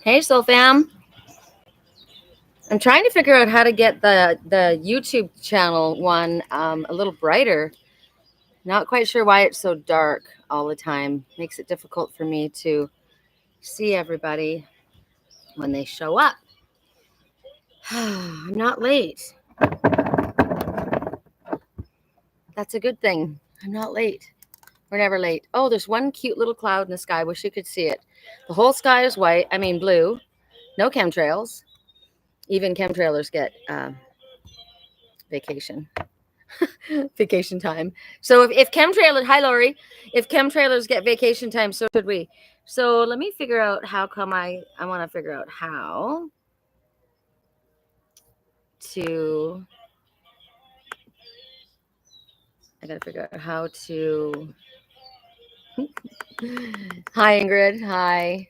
Hey, Soul Fam. I'm trying to figure out how to get the YouTube channel one a little brighter. Not quite sure why it's so dark all the time. Makes it difficult for me to see everybody when they show up. I'm not late. That's a good thing. I'm not late. We're never late. Oh, there's one cute little cloud in the sky. Wish you could see it. The whole sky is white. I mean blue. No chemtrails. Even chemtrailers get vacation. Vacation time. So if chemtrailers, hi Lori, if chemtrailers get vacation time, so should we. So let me figure out how come I want to figure out how to, I got to figure out how to, hi Ingrid, hi.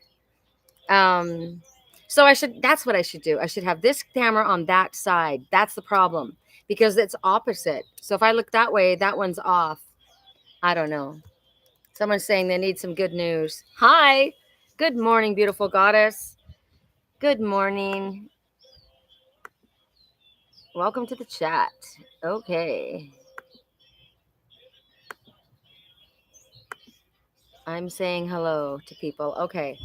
Um, so that's what I should do. I should have this camera on that side. That's the problem because it's opposite. So if I look that way, that one's off. I don't know. Someone's saying they need some good news. Hi. Good morning, beautiful goddess. Good morning. Welcome to the chat. Okay. I'm saying hello to people. Okay.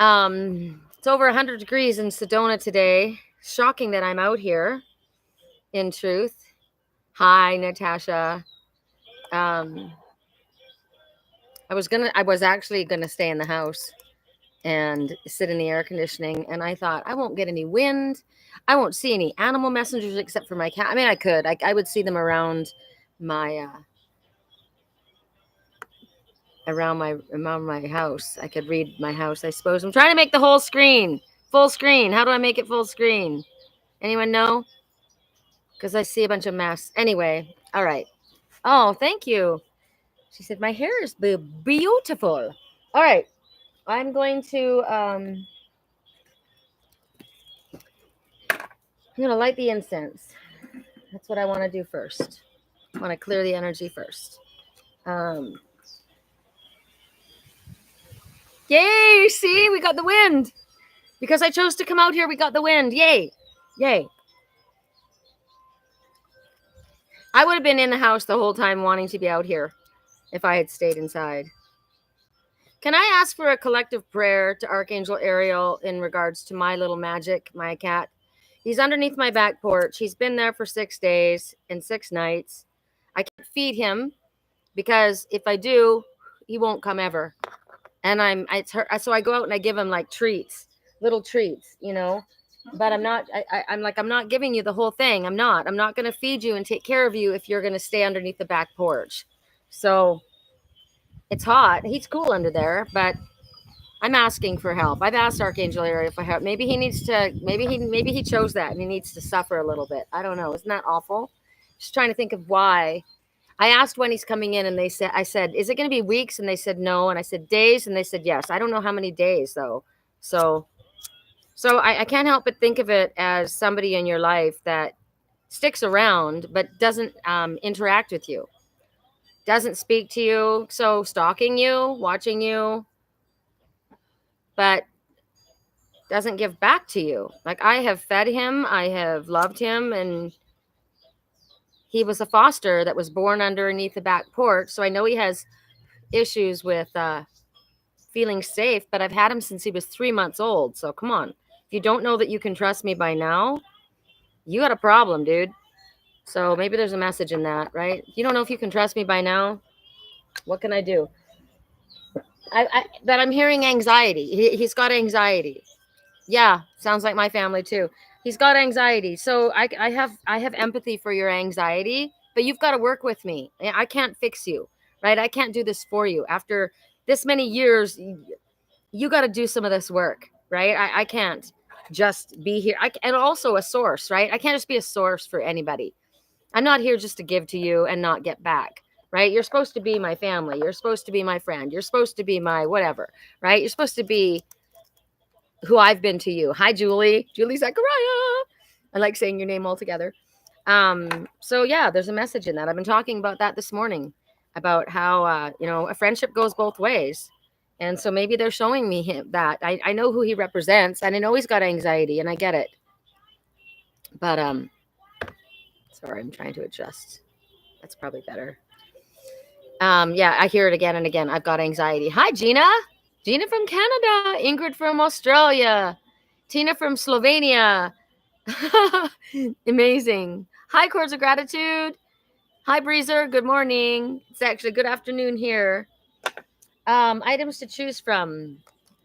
It's over 100 degrees in Sedona today. Shocking that I'm out here. In truth. Hi, Natasha. I was actually gonna stay in the house and sit in the air conditioning, and I thought I won't get any wind. I won't see any animal messengers except for my cat. I mean, I could. I would see them around my around my house. I could read my house, I suppose. I'm trying to make the whole screen full screen. How do I make it full screen? Anyone know? Because I see a bunch of masks. Anyway, all right. Oh, thank you. She said my hair is beautiful. All right. I'm going to I'm gonna light the incense. That's what I want to do first. I want to clear the energy first. Yay! See, we got the wind. Because I chose to come out here, we got the wind. Yay! Yay! I would have been in the house the whole time wanting to be out here if I had stayed inside. Can I ask for a collective prayer to Archangel Ariel in regards to my little magic, my cat? He's underneath my back porch. He's been there for 6 days and 6 nights. I can't feed him because if I do, he won't come ever. And so I go out and I give him like treats, little treats, but I'm not giving you the whole thing. I'm not going to feed you and take care of you if you're going to stay underneath the back porch. So it's hot. He's cool under there, but I'm asking for help. I've asked Archangel Ariel for help. Maybe he chose that and he needs to suffer a little bit. I don't know. Isn't that awful? Just trying to think of why. I asked when he's coming in and I said, is it going to be weeks? And they said no. And I said days. And they said yes. I don't know how many days though. So I can't help but think of it as somebody in your life that sticks around, but doesn't interact with you, doesn't speak to you. So stalking you, watching you, but doesn't give back to you. Like I have fed him, I have loved him, and he was a foster that was born underneath the back porch. So I know he has issues with feeling safe, but I've had him since he was 3 months old. So come on. If you don't know that you can trust me by now, you got a problem, dude. So maybe there's a message in that, right? If you don't know if you can trust me by now, what can I do? But I'm hearing anxiety. He's got anxiety. Yeah, sounds like my family too. He's got anxiety. So I have empathy for your anxiety, but you've got to work with me. I can't fix you, right? I can't do this for you. After this many years, you got to do some of this work, right? I can't just be here. And also a source, right? I can't just be a source for anybody. I'm not here just to give to you and not get back, right? You're supposed to be my family. You're supposed to be my friend. You're supposed to be my whatever, right? You're supposed to be who I've been to you. Hi, Julie. Julie Zachariah. I like saying your name all together. So yeah, there's a message in that. I've been talking about that this morning, about how, a friendship goes both ways. And so maybe they're showing me him that. I know who he represents, and I know he's got anxiety, and I get it. But sorry, I'm trying to adjust. That's probably better. Yeah, I hear it again and again. I've got anxiety. Hi, Gina. Gina from Canada. Ingrid from Australia. Tina from Slovenia. Amazing. Hi, Chords of Gratitude. Hi, Breezer. Good morning. It's actually good afternoon here. Items to choose from.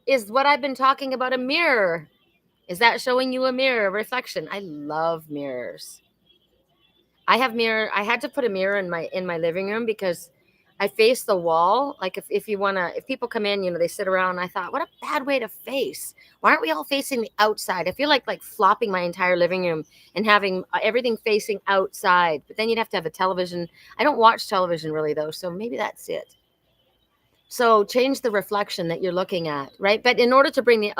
Is what I've been talking about a mirror? Is that showing you a mirror, a reflection? I love mirrors. I had to put a mirror in my living room because I face the wall. Like if people come in, they sit around. I thought, what a bad way to face. Why aren't we all facing the outside? I feel like flopping my entire living room and having everything facing outside. But then you'd have to have a television. I don't watch television really though, so maybe that's it. So change the reflection that you're looking at, right? But in order to bring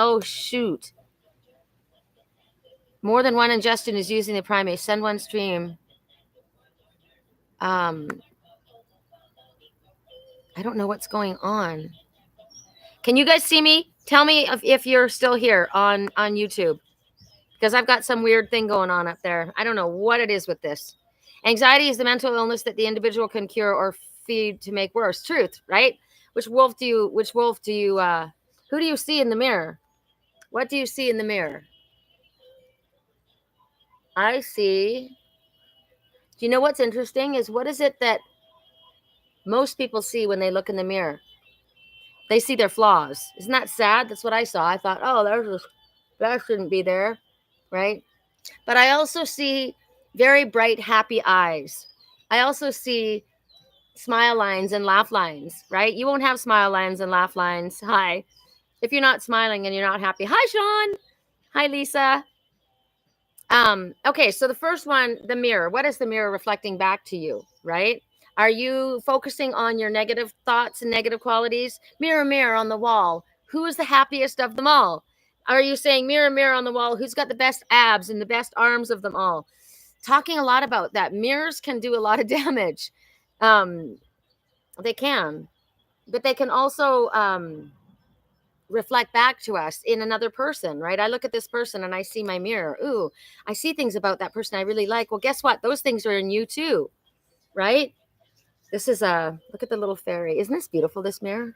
more than one ingestion is using the primate. Send one stream. I don't know what's going on. Can you guys see me? Tell me if you're still here on YouTube, because I've got some weird thing going on up there. I don't know what it is with this. Anxiety is the mental illness that the individual can cure or feed to make worse. Truth, right? Who do you see in the mirror? What do you see in the mirror? I see. Do you know what's interesting is what is it that most people see when they look in the mirror? They see their flaws. Isn't that sad? That's what I saw. I thought, oh, that shouldn't be there, right? But I also see very bright, happy eyes. I also see smile lines and laugh lines, right? You won't have smile lines and laugh lines. Hi. If you're not smiling and you're not happy. Hi, Sean. Hi, Lisa. Okay, so the first one, the mirror. What is the mirror reflecting back to you, right? Are you focusing on your negative thoughts and negative qualities? Mirror, mirror on the wall. Who is the happiest of them all? Are you saying, mirror, mirror on the wall, who's got the best abs and the best arms of them all? Talking a lot about that. Mirrors can do a lot of damage. They can. But they can also reflect back to us in another person, right? I look at this person and I see my mirror. Ooh, I see things about that person I really like. Well, guess what? Those things are in you too, right? This is look at the little fairy. Isn't this beautiful, this mirror?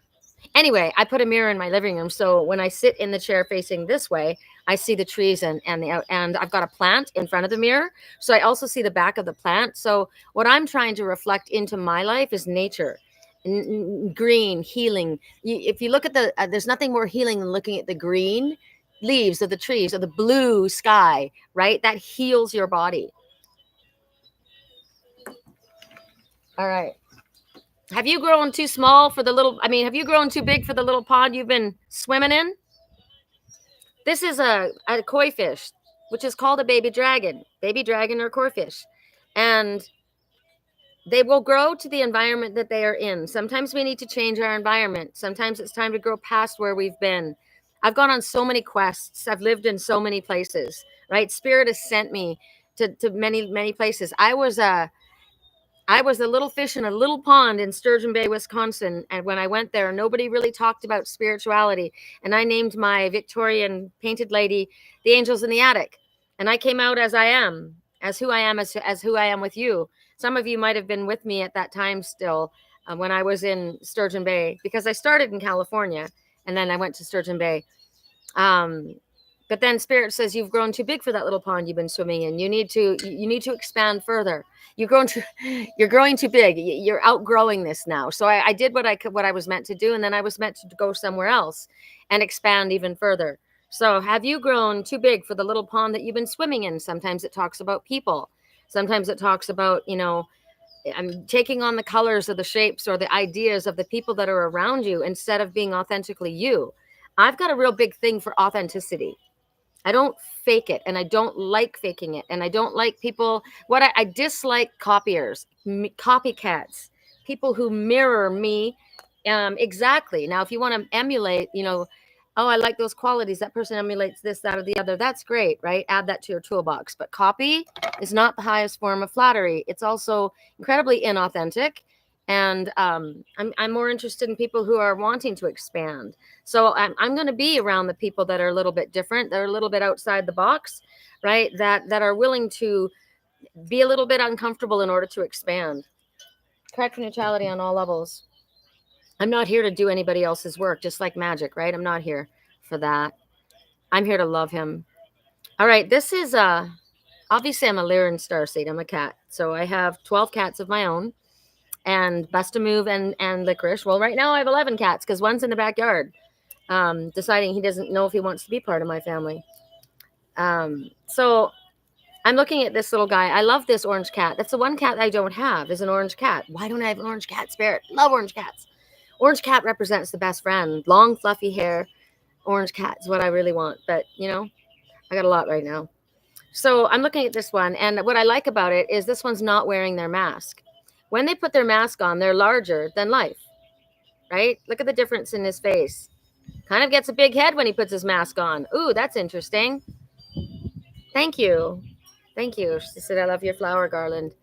Anyway, I put a mirror in my living room. So when I sit in the chair facing this way, I see the trees and I've got a plant in front of the mirror. So I also see the back of the plant. So what I'm trying to reflect into my life is nature. Green, healing. If you look at there's nothing more healing than looking at the green leaves of the trees or the blue sky, right? That heals your body. All right. Have you grown too small for have you grown too big for the little pond you've been swimming in? This is a koi fish, which is called a baby dragon or koi fish. And they will grow to the environment that they are in. Sometimes we need to change our environment. Sometimes it's time to grow past where we've been. I've gone on so many quests. I've lived in so many places, right? Spirit has sent me to many, many places. I was a little fish in a little pond in Sturgeon Bay, Wisconsin. And when I went there, nobody really talked about spirituality. And I named my Victorian painted lady the Angels in the Attic. And I came out as I am, as who I am with you. Some of you might have been with me at that time still when I was in Sturgeon Bay, because I started in California and then I went to Sturgeon Bay. But then Spirit says, you've grown too big for that little pond you've been swimming in. You need to expand further. You're growing too big. You're outgrowing this now. So I did what I was meant to do. And then I was meant to go somewhere else and expand even further. So have you grown too big for the little pond that you've been swimming in? Sometimes it talks about people. Sometimes it talks about, I'm taking on the colors or the shapes or the ideas of the people that are around you instead of being authentically you. I've got a real big thing for authenticity. I don't fake it, and I don't like faking it, and I don't like people. I dislike copiers, copycats, people who mirror me exactly. Now, if you want to emulate, oh, I like those qualities. That person emulates this, that, or the other. That's great, right? Add that to your toolbox. But copy is not the highest form of flattery. It's also incredibly inauthentic. And I'm more interested in people who are wanting to expand. So I'm going to be around the people that are a little bit different, that are a little bit outside the box, right? That are willing to be a little bit uncomfortable in order to expand. Correct neutrality on all levels. I'm not here to do anybody else's work, just like magic, right? I'm not here for that. I'm here to love him. All right, this is obviously I'm a Lyran starseed. I'm a cat, so I have 12 cats of my own, and Bust a Move and Licorice. Well, right now I have 11 cats because one's in the backyard, deciding he doesn't know if he wants to be part of my family. So I'm looking at this little guy. I love this orange cat. That's the one cat I don't have, is an orange cat. Why don't I have an orange cat spirit? Love orange cats. Orange cat represents the best friend. Long, fluffy hair. Orange cat is what I really want. But, I got a lot right now. So I'm looking at this one. And what I like about it is this one's not wearing their mask. When they put their mask on, they're larger than life, right? Look at the difference in his face. Kind of gets a big head when he puts his mask on. Ooh, that's interesting. Thank you. Thank you. She said, I love your flower garland.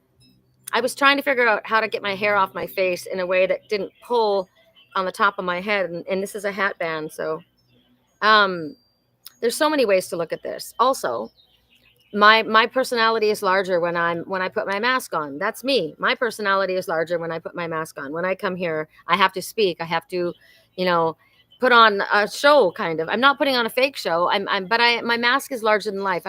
I was trying to figure out how to get my hair off my face in a way that didn't pull on the top of my head. And this is a hat band. So there's so many ways to look at this. Also, my personality is larger when I put my mask on. That's me. My personality is larger when I put my mask on. When I come here, I have to speak. I have to, put on a show, kind of. I'm not putting on a fake show. My mask is larger than life.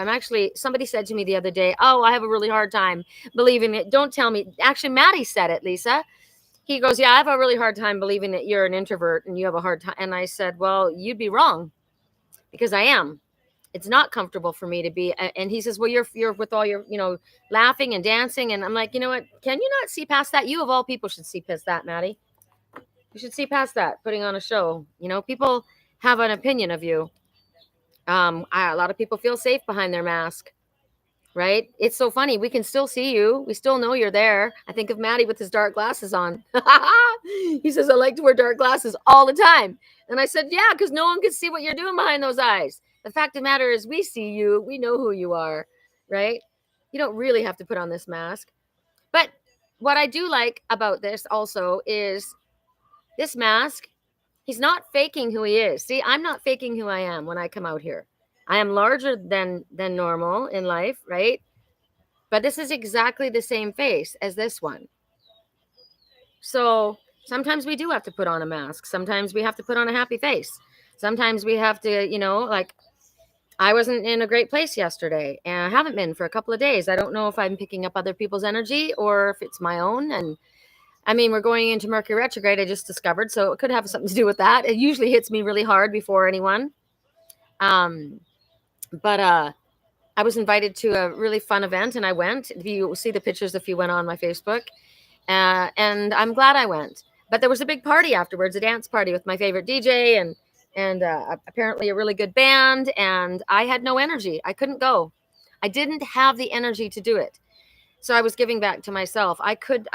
Somebody said to me the other day, oh, I have a really hard time believing it. Don't tell me. Actually, Maddie said it, Lisa. He goes, yeah, I have a really hard time believing that you're an introvert and you have a hard time. And I said, well, you'd be wrong, because I am. It's not comfortable for me to be. And he says, well, you're with all your, laughing and dancing. And I'm like, you know what? Can you not see past that? You of all people should see past that, Maddie. You should see past that, putting on a show. People have an opinion of you. A lot of people feel safe behind their mask, right? It's so funny. We can still see you. We still know you're there. I think of Maddie with his dark glasses on. He says, I like to wear dark glasses all the time. And I said, yeah, because no one can see what you're doing behind those eyes. The fact of the matter is we see you. We know who you are, right? You don't really have to put on this mask. But what I do like about this also is this mask, he's not faking who he is. See, I'm not faking who I am when I come out here. I am larger than normal in life, right? But this is exactly the same face as this one. So sometimes we do have to put on a mask. Sometimes we have to put on a happy face. Sometimes we have to, I wasn't in a great place yesterday, and I haven't been for a couple of days. I don't know if I'm picking up other people's energy or if it's my own. And I mean, we're going into Mercury retrograde, I just discovered, so it could have something to do with that. It usually hits me really hard before anyone. But I was invited to a really fun event, and I went. If you see the pictures, if you went on my Facebook, and I'm glad I went. But there was a big party afterwards, a dance party with my favorite DJ and apparently a really good band, and I had no energy. I couldn't go. I didn't have the energy to do it. So I was giving back to myself. I could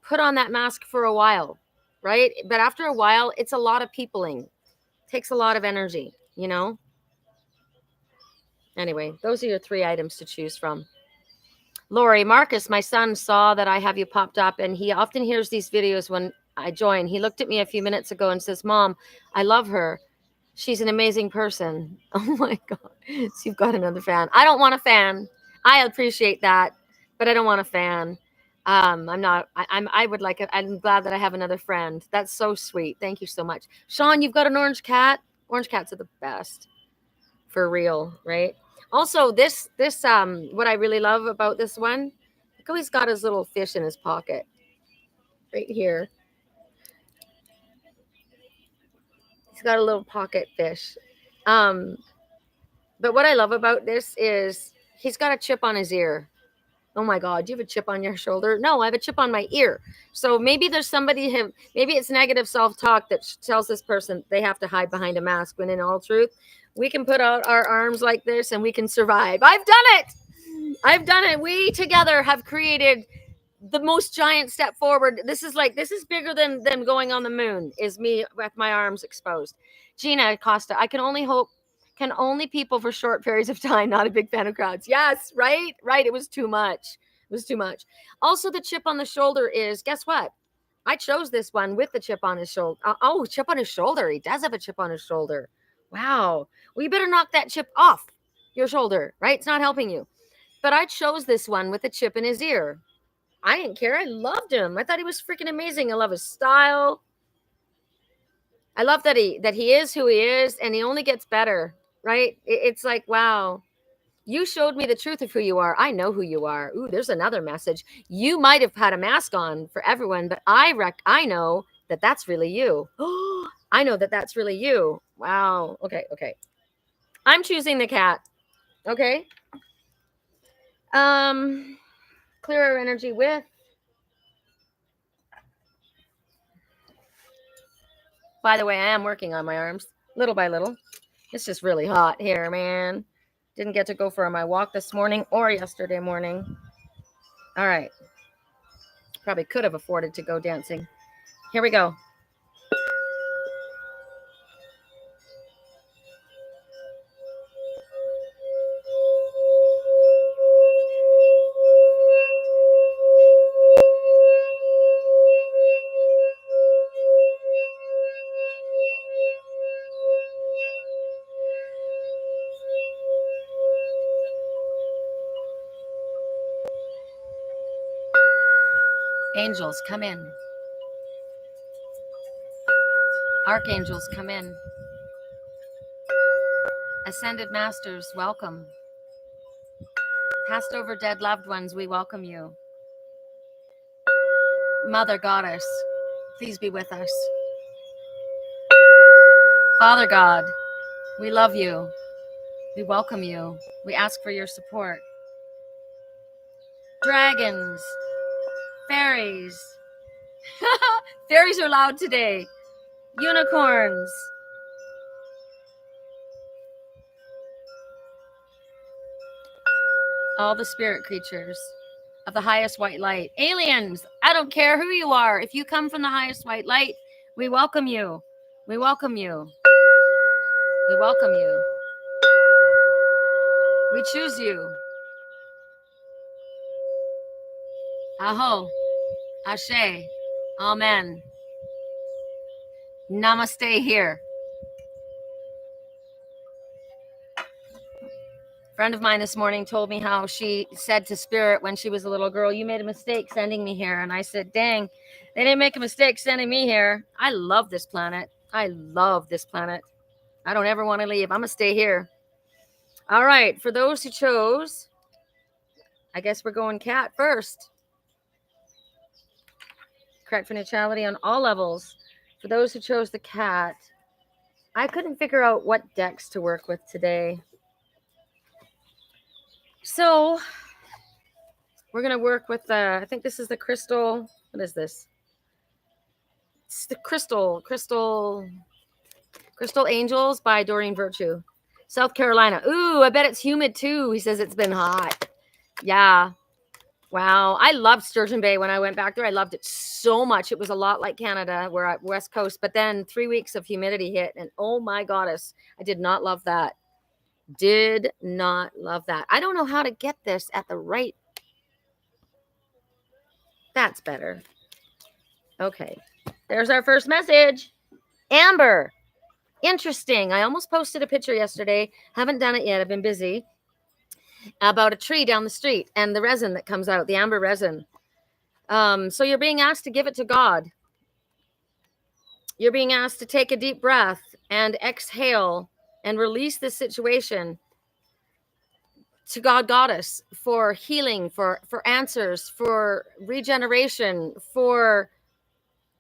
put on that mask for a while, right? But after a while, it's a lot of peopling. It takes a lot of energy, Anyway, those are your 3 items to choose from. Lori, Marcus, my son saw that I have you popped up, and he often hears these videos when I join. He looked at me a few minutes ago and says, Mom, I love her. She's an amazing person. Oh my God. So you've got another fan. I don't want a fan. I appreciate that, but I don't want a fan. I'm glad that I have another friend. That's so sweet. Thank you so much. Sean, you've got an orange cat. Orange cats are the best, for real, right? Also, this what I really love about this one, look how he's got his little fish in his pocket right here. He's got a little pocket fish. But what I love about this is he's got a chip on his ear. Oh my God, do you have a chip on your shoulder? No, I have a chip on my ear. So maybe there's maybe it's negative self-talk that tells this person they have to hide behind a mask, when in all truth, we can put out our arms like this and we can survive. I've done it. We together have created the most giant step forward. This is bigger than going on the moon, is me with my arms exposed. Gina Costa, I can only people for short periods of time. Not a big fan of crowds. Yes, right. It was too much. Also, the chip on the shoulder is, guess what? I chose this one with the chip on his shoulder. Oh, chip on his shoulder. He does have a chip on his shoulder. Wow. Well, you better knock that chip off your shoulder, right? It's not helping you. But I chose this one with a chip in his ear. I didn't care. I loved him. I thought he was freaking amazing. I love his style. I love that he is who he is, and he only gets better, right? It's like, wow. You showed me the truth of who you are. I know who you are. Ooh, there's another message. You might have had a mask on for everyone, but I know that that's really you. I know that that's really you. Wow. Okay. I'm choosing the cat. Okay. Clearer energy with. By the way, I am working on my arms little by little. It's just really hot here, man. Didn't get to go for my walk this morning or yesterday morning. All right. Probably could have afforded to go dancing. Here we go. Angels, come in. Archangels, come in. Ascended Masters, welcome. Passed over dead loved ones, we welcome you. Mother Goddess, please be with us. Father God, we love you. We welcome you. We ask for your support. Dragons, fairies. Fairies are loud today. Unicorns. All the spirit creatures of the highest white light. Aliens, I don't care who you are. If you come from the highest white light, we welcome you. We welcome you. We welcome you. We choose you. Aho. Ashe. Amen. Namaste here. A friend of mine this morning told me how she said to Spirit when she was a little girl, you made a mistake sending me here. And I said, dang, they didn't make a mistake sending me here. I love this planet. I love this planet. I don't ever want to leave. I'm going to stay here. All right. For those who chose, I guess we're going cat first. Correct for neutrality on all levels. For those who chose the cat, I couldn't figure out what decks to work with today. So we're going to work with, I think this is the crystal. What is this? It's the crystal Angels by Doreen Virtue. South Carolina. Ooh, I bet it's humid too. He says it's been hot. Yeah. Wow. I loved Sturgeon Bay when I went back there. I loved it so much. It was a lot like Canada. We're at West Coast, but then 3 weeks of humidity hit and oh my goddess, I did not love that. Did not love that. I don't know how to get this at the right. That's better. Okay. There's our first message. Amber. Interesting. I almost posted a picture yesterday. Haven't done it yet. I've been busy. About a tree down the street and the resin that comes out, the amber resin. So you're being asked to give it to God. You're being asked to take a deep breath and exhale and release this situation to God Goddess for healing, for answers, for regeneration, for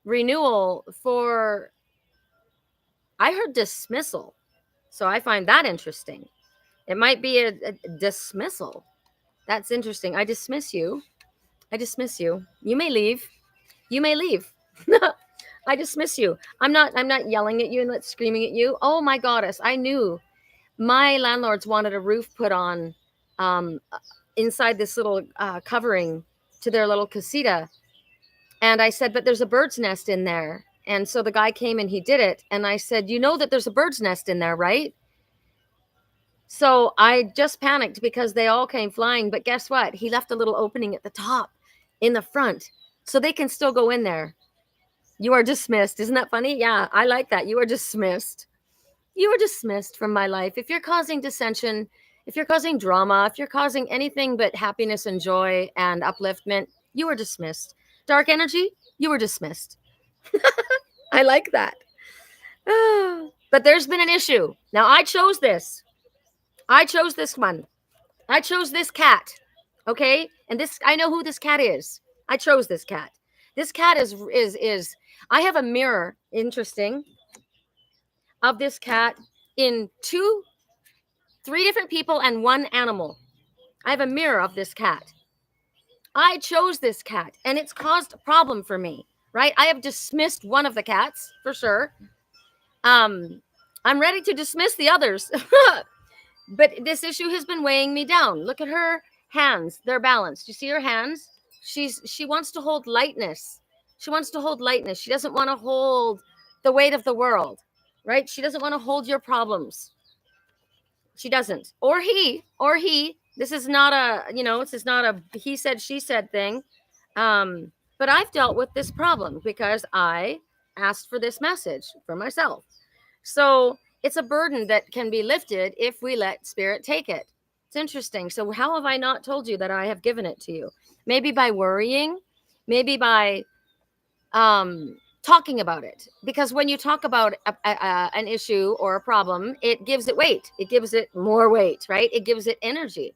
renewal, for, I heard dismissal. So I find that interesting. It might be a dismissal. That's interesting. I dismiss you. I dismiss you. You may leave. You may leave. I dismiss you. I'm not yelling at you and screaming at you. Oh my goddess. I knew my landlords wanted a roof put on inside this little covering to their little casita. And I said, but there's a bird's nest in there. And so the guy came and he did it. And I said, you know that there's a bird's nest in there, right? So I just panicked because they all came flying. But guess what? He left a little opening at the top in the front so they can still go in there. You are dismissed. Isn't that funny? Yeah, I like that. You are dismissed. You are dismissed from my life. If you're causing dissension, if you're causing drama, if you're causing anything but happiness and joy and upliftment, you are dismissed. Dark energy, you are dismissed. I like that. But there's been an issue. Now, I chose this. I chose this one. I chose this cat. Okay? And this, I know who this cat is. I chose this cat. This cat is I have a mirror, interesting, of this cat in three different people and one animal. I have a mirror of this cat. I chose this cat and it's caused a problem for me, right? I have dismissed one of the cats for sure. I'm ready to dismiss the others. But this issue has been weighing me down. Look at her hands. They're balanced. You see her hands? She wants to hold lightness. She wants to hold lightness. She doesn't want to hold the weight of the world, right? She doesn't want to hold your problems. She doesn't. Or he. This is not a, this is not a he said, she said thing. But I've dealt with this problem because I asked for this message for myself. So it's a burden that can be lifted if we let spirit take it. It's interesting. So how have I not told you that I have given it to you? Maybe by worrying, maybe by talking about it. Because when you talk about an issue or a problem, it gives it weight. It gives it more weight, right? It gives it energy.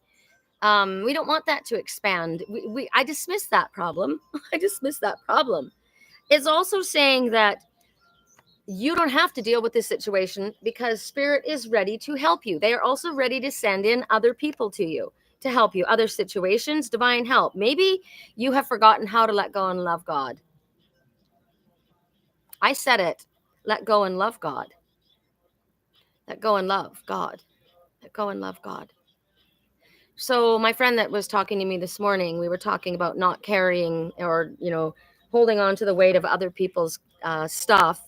We don't want that to expand. I dismiss that problem. I dismiss that problem. It's also saying that you don't have to deal with this situation because spirit is ready to help you. They are also ready to send in other people to you to help you, other situations, divine help. Maybe you have forgotten how to let go and love God. I said it. Let go and love God. Let go and love God. Let go and love God. So my friend that was talking to me this morning, we were talking about not carrying or, holding on to the weight of other people's stuff.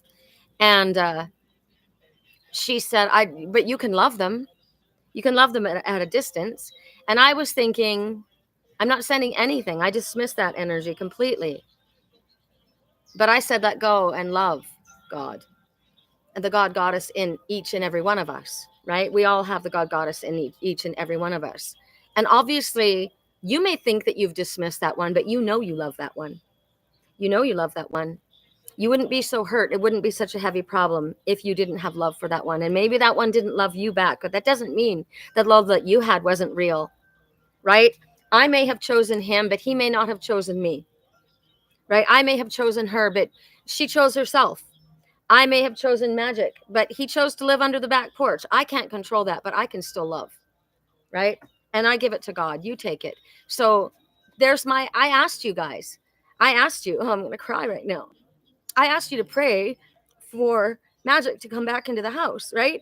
And she said, but you can love them. You can love them at a distance. And I was thinking, I'm not sending anything. I dismiss that energy completely. But I said, let go and love God and the God goddess in each and every one of us, right? We all have the God goddess in each and every one of us. And obviously, you may think that you've dismissed that one, but you know you love that one. You know you love that one. You wouldn't be so hurt. It wouldn't be such a heavy problem if you didn't have love for that one. And maybe that one didn't love you back, but that doesn't mean that love that you had wasn't real, right? I may have chosen him, but he may not have chosen me, right? I may have chosen her, but she chose herself. I may have chosen Magic, but he chose to live under the back porch. I can't control that, but I can still love, right? And I give it to God. You take it. So I asked you guys. I'm going to cry right now. I asked you to pray for Magic to come back into the house, right?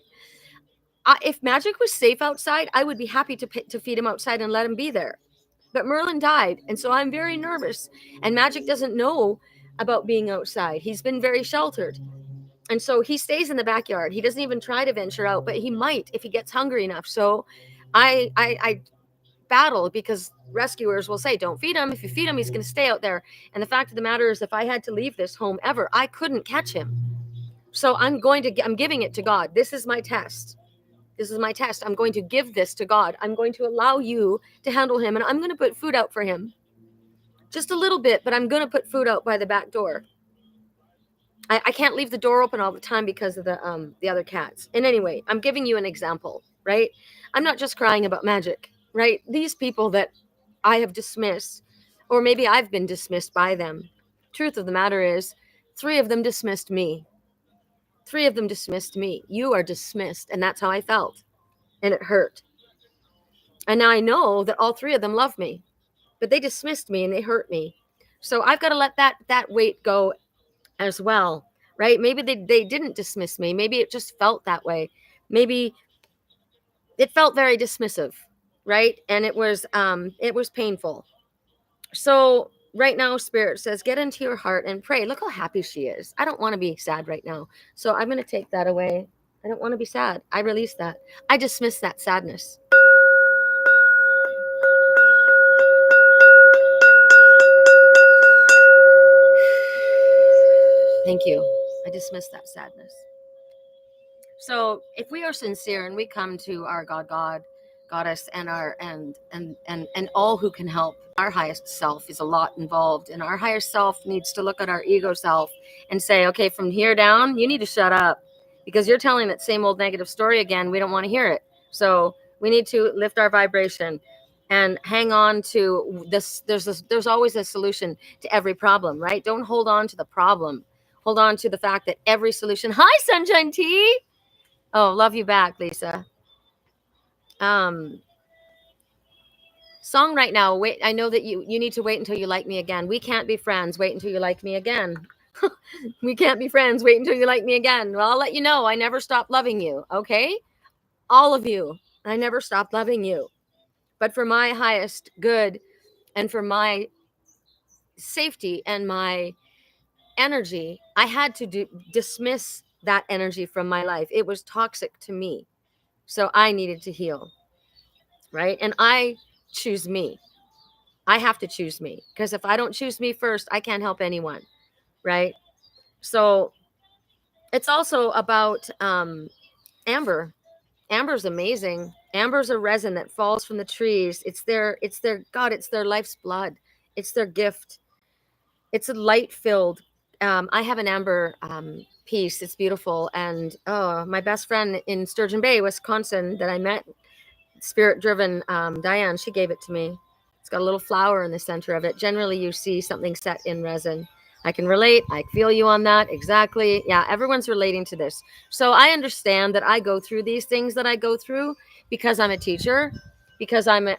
If Magic was safe outside, I would be happy to feed him outside and let him be there. But Merlin died, and so I'm very nervous. And Magic doesn't know about being outside. He's been very sheltered. And so he stays in the backyard. He doesn't even try to venture out, but he might if he gets hungry enough. So I battle because rescuers will say, don't feed him. If you feed him, he's going to stay out there. And the fact of the matter is, if I had to leave this home ever, I couldn't catch him. So I'm giving it to God. This is my test. This is my test. I'm going to give this to God. I'm going to allow you to handle him. And I'm going to put food out for him. Just a little bit, but I'm going to put food out by the back door. I can't leave the door open all the time because of the other cats. And anyway, I'm giving you an example, right? I'm not just crying about Magic, right? These people that I have dismissed, or maybe I've been dismissed by them. Truth of the matter is, 3 of them dismissed me. 3 of them dismissed me. You are dismissed. And that's how I felt. And it hurt. And now I know that all 3 of them love me, but they dismissed me and they hurt me. So I've got to let that weight go as well, right? Maybe they didn't dismiss me. Maybe it just felt that way. Maybe it felt very dismissive, right? And it was painful. So right now, Spirit says, get into your heart and pray. Look how happy she is. I don't want to be sad right now. So I'm going to take that away. I don't want to be sad. I release that. I dismiss that sadness. Thank you. I dismiss that sadness. So if we are sincere and we come to our goddess, and our and all who can help, our highest self is a lot involved, and our higher self needs to look at our ego self and say, okay, from here down, you need to shut up, because you're telling that same old negative story again. We don't want to hear it. So we need to lift our vibration and hang on to this. There's always a solution to every problem, right? Don't hold on to the problem. Hold on to the fact that every solution. Hi, Sunshine Tea. Oh, love you back, Lisa. Song right now. Wait, I know that you need to wait until you like me again. We can't be friends. Wait until you like me again. We can't be friends. Wait until you like me again. Well, I'll let you know. I never stopped loving you. Okay, all of you. I never stopped loving you. But for my highest good and for my safety and my energy, I had to dismiss that energy from my life. It was toxic to me. So I needed to heal. Right? And I choose me. I have to choose me, because if I don't choose me first, I can't help anyone. Right? So it's also about amber. Amber's amazing. Amber's a resin that falls from the trees. It's their God, it's their life's blood. It's their gift. It's a light filled. I have an amber piece. It's beautiful. And my best friend in Sturgeon Bay, Wisconsin, that I met, spirit driven, Diane, she gave it to me. It's got a little flower in the center of it. Generally, you see something set in resin. I can relate. I feel you on that. Exactly. Yeah, everyone's relating to this. So I understand that I go through these things that I go through because I'm a teacher, because I'm a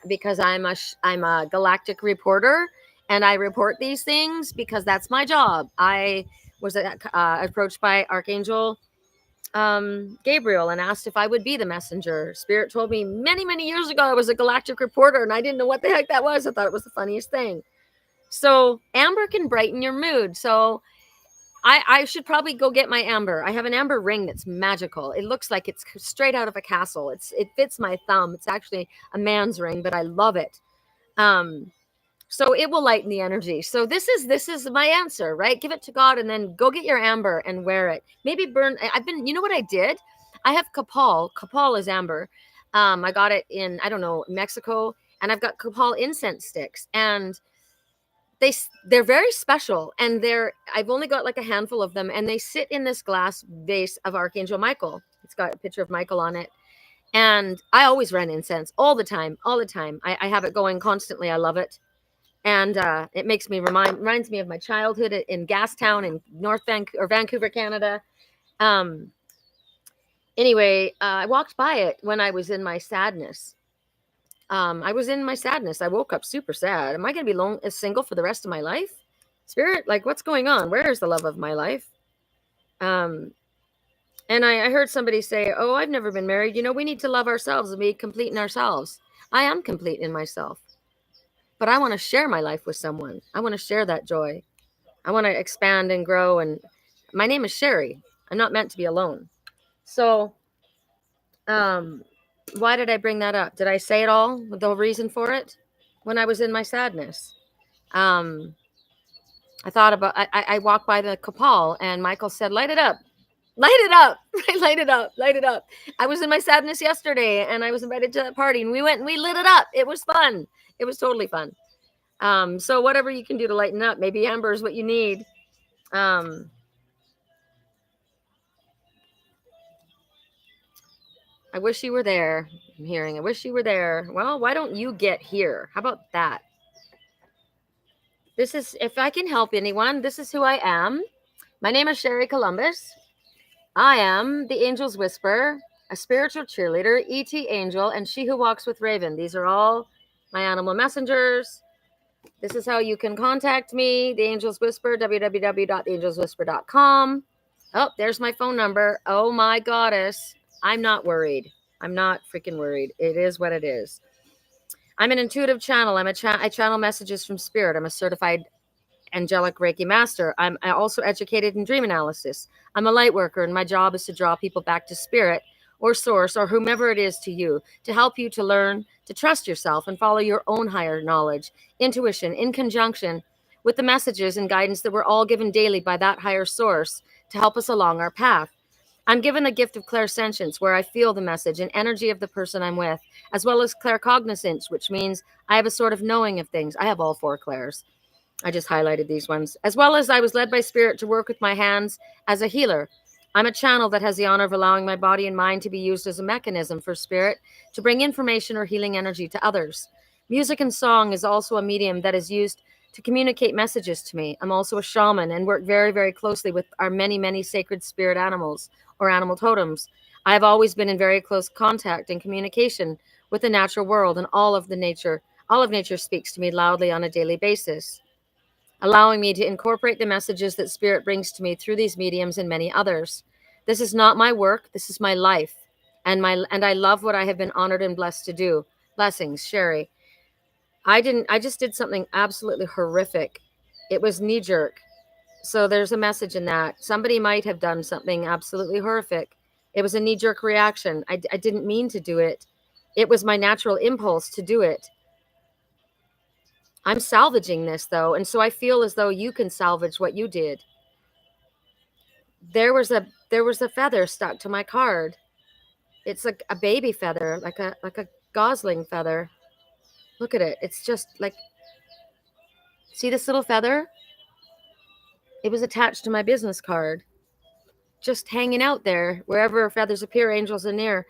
galactic reporter, and I report these things because that's my job. I was approached by Archangel Gabriel and asked if I would be the messenger. Spirit told me many, many years ago I was a galactic reporter, and I didn't know what the heck that was. I thought it was the funniest thing. So amber can brighten your mood. So I should probably go get my amber. I have an amber ring that's magical. It looks like it's straight out of a castle. It fits my thumb. It's actually a man's ring, but I love it. So it will lighten the energy. So this is my answer, right? Give it to God and then go get your amber and wear it. Maybe burn. You know what I did? I have Kapal. Kapal is amber. I got it in, I don't know, Mexico, and I've got Kapal incense sticks, and they're very special, and I've only got like a handful of them, and they sit in this glass vase of Archangel Michael. It's got a picture of Michael on it. And I always run incense all the time. I have it going constantly. I love it. And it makes me reminds me of my childhood in Gastown in Vancouver, Canada. Anyway, I walked by it when I was in my sadness. I woke up super sad. Am I going to be single for the rest of my life? Spirit, like, what's going on? Where is the love of my life? And I heard somebody say, oh, I've never been married. We need to love ourselves and be complete in ourselves. I am complete in myself. But I want to share my life with someone. I want to share that joy. I want to expand and grow. And my name is Sherri. I'm not meant to be alone. So, why did I bring that up? Did I say it all? The reason for it? When I was in my sadness. I thought about, I walked by the Kapal, and Michael said, light it up. Light it up. Light it up. Light it up. I was in my sadness yesterday, and I was invited to that party, and we went and we lit it up. It was fun. It was totally fun. So whatever you can do to lighten up, maybe amber is what you need. I wish you were there. I'm hearing, I wish you were there. Well, why don't you get here? How about that? This is, if I can help anyone, this is who I am. My name is Sherricolumbus. I am the Angel's Whisper, a spiritual cheerleader, E.T. Angel, and She Who Walks with Raven. These are all my animal messengers. This is how you can contact me, the Angel's Whisper, www.theangelswhisper.com. Oh, there's my phone number. Oh, my goddess. I'm not worried. I'm not freaking worried. It is what it is. I'm an intuitive channel. I channel messages from spirit. I'm a certified angelic Reiki master. I'm also educated in dream analysis. I'm a light worker, and my job is to draw people back to spirit or source or whomever it is to you, to help you to learn to trust yourself and follow your own higher knowledge, intuition, in conjunction with the messages and guidance that we're all given daily by that higher source to help us along our path. I'm given the gift of clairsentience, where I feel the message and energy of the person I'm with, as well as claircognizance, which means I have a sort of knowing of things. I have all four clairs. I just highlighted these ones. As well as I was led by spirit to work with my hands as a healer. I'm a channel that has the honor of allowing my body and mind to be used as a mechanism for spirit to bring information or healing energy to others. Music and song is also a medium that is used to communicate messages to me. I'm also a shaman and work very, very closely with our many, many sacred spirit animals or animal totems. I have always been in very close contact and communication with the natural world, and all of nature speaks to me loudly on a daily basis, allowing me to incorporate the messages that spirit brings to me through these mediums and many others. This is not my work, this is my life, and I love what I have been honored and blessed to do. Blessings, Sherri. I just did something absolutely horrific. It was knee jerk. So there's a message in that. Somebody might have done something absolutely horrific. It was a knee jerk reaction. I didn't mean to do it. It was my natural impulse to do it. I'm salvaging this though. And so I feel as though you can salvage what you did. There was a feather stuck to my card. It's like a baby feather, like a gosling feather. Look at it. It's just like, see this little feather? It was attached to my business card, just hanging out there. Wherever feathers appear, angels are near.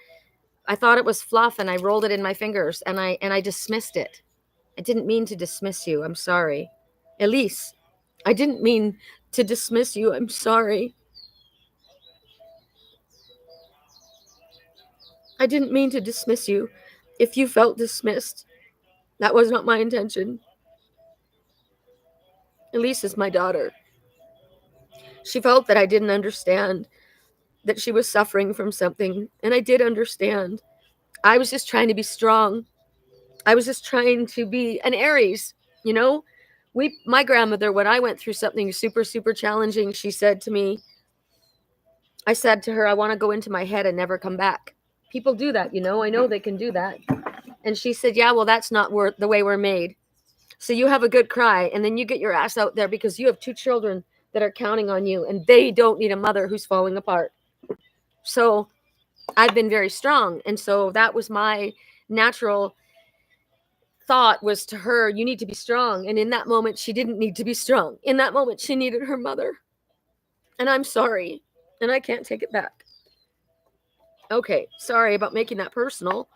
I thought it was fluff and I rolled it in my fingers and I dismissed it. I didn't mean to dismiss you. I'm sorry. Elise, I didn't mean to dismiss you. I'm sorry. I didn't mean to dismiss you. If you felt dismissed, that was not my intention. Elise is my daughter. She felt that I didn't understand, that she was suffering from something, and I did understand. I was just trying to be strong. I was just trying to be an Aries, you know? My grandmother, when I went through something super, super challenging, she said to me, I said to her, I want to go into my head and never come back. People do that, you know? I know they can do that. And she said, yeah, well, that's not the way we're made. So you have a good cry, and then you get your ass out there because you have 2 children that are counting on you, and they don't need a mother who's falling apart. So I've been very strong. And so that was my natural thought, was to her, you need to be strong. And in that moment, she didn't need to be strong. In that moment, she needed her mother. And I'm sorry. And I can't take it back. Okay, sorry about making that personal.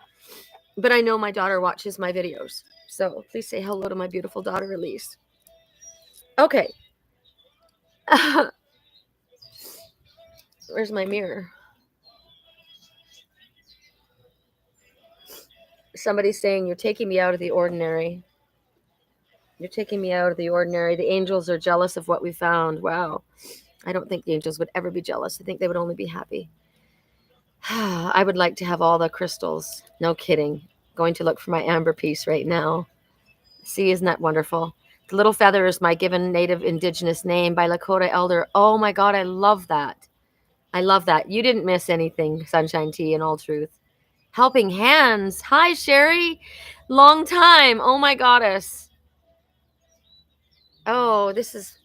But I know my daughter watches my videos. So please say hello to my beautiful daughter, Elise. Okay. Where's my mirror? Somebody's saying, you're taking me out of the ordinary. You're taking me out of the ordinary. The angels are jealous of what we found. Wow. I don't think the angels would ever be jealous. I think they would only be happy. I would like to have all the crystals. No kidding. Going to look for my amber piece right now. See, isn't that wonderful? The little feather is my given native indigenous name by Lakota elder. Oh my God, I love that. I love that. You didn't miss anything, Sunshine Tea, in all truth. Helping hands. Hi, Sherri. Long time. Oh my goddess. Oh, this is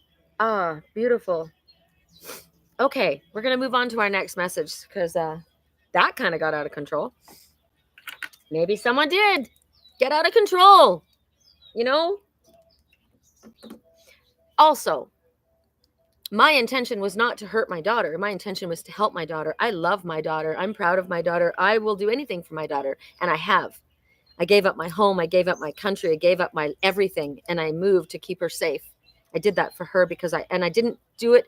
beautiful. Okay, we're going to move on to our next message because that kind of got out of control. Maybe someone did get out of control, you know? Also, my intention was not to hurt my daughter. My intention was to help my daughter. I love my daughter. I'm proud of my daughter. I will do anything for my daughter, and I have. I gave up my home. I gave up my country. I gave up my everything, and I moved to keep her safe. I did that for her because I didn't do it.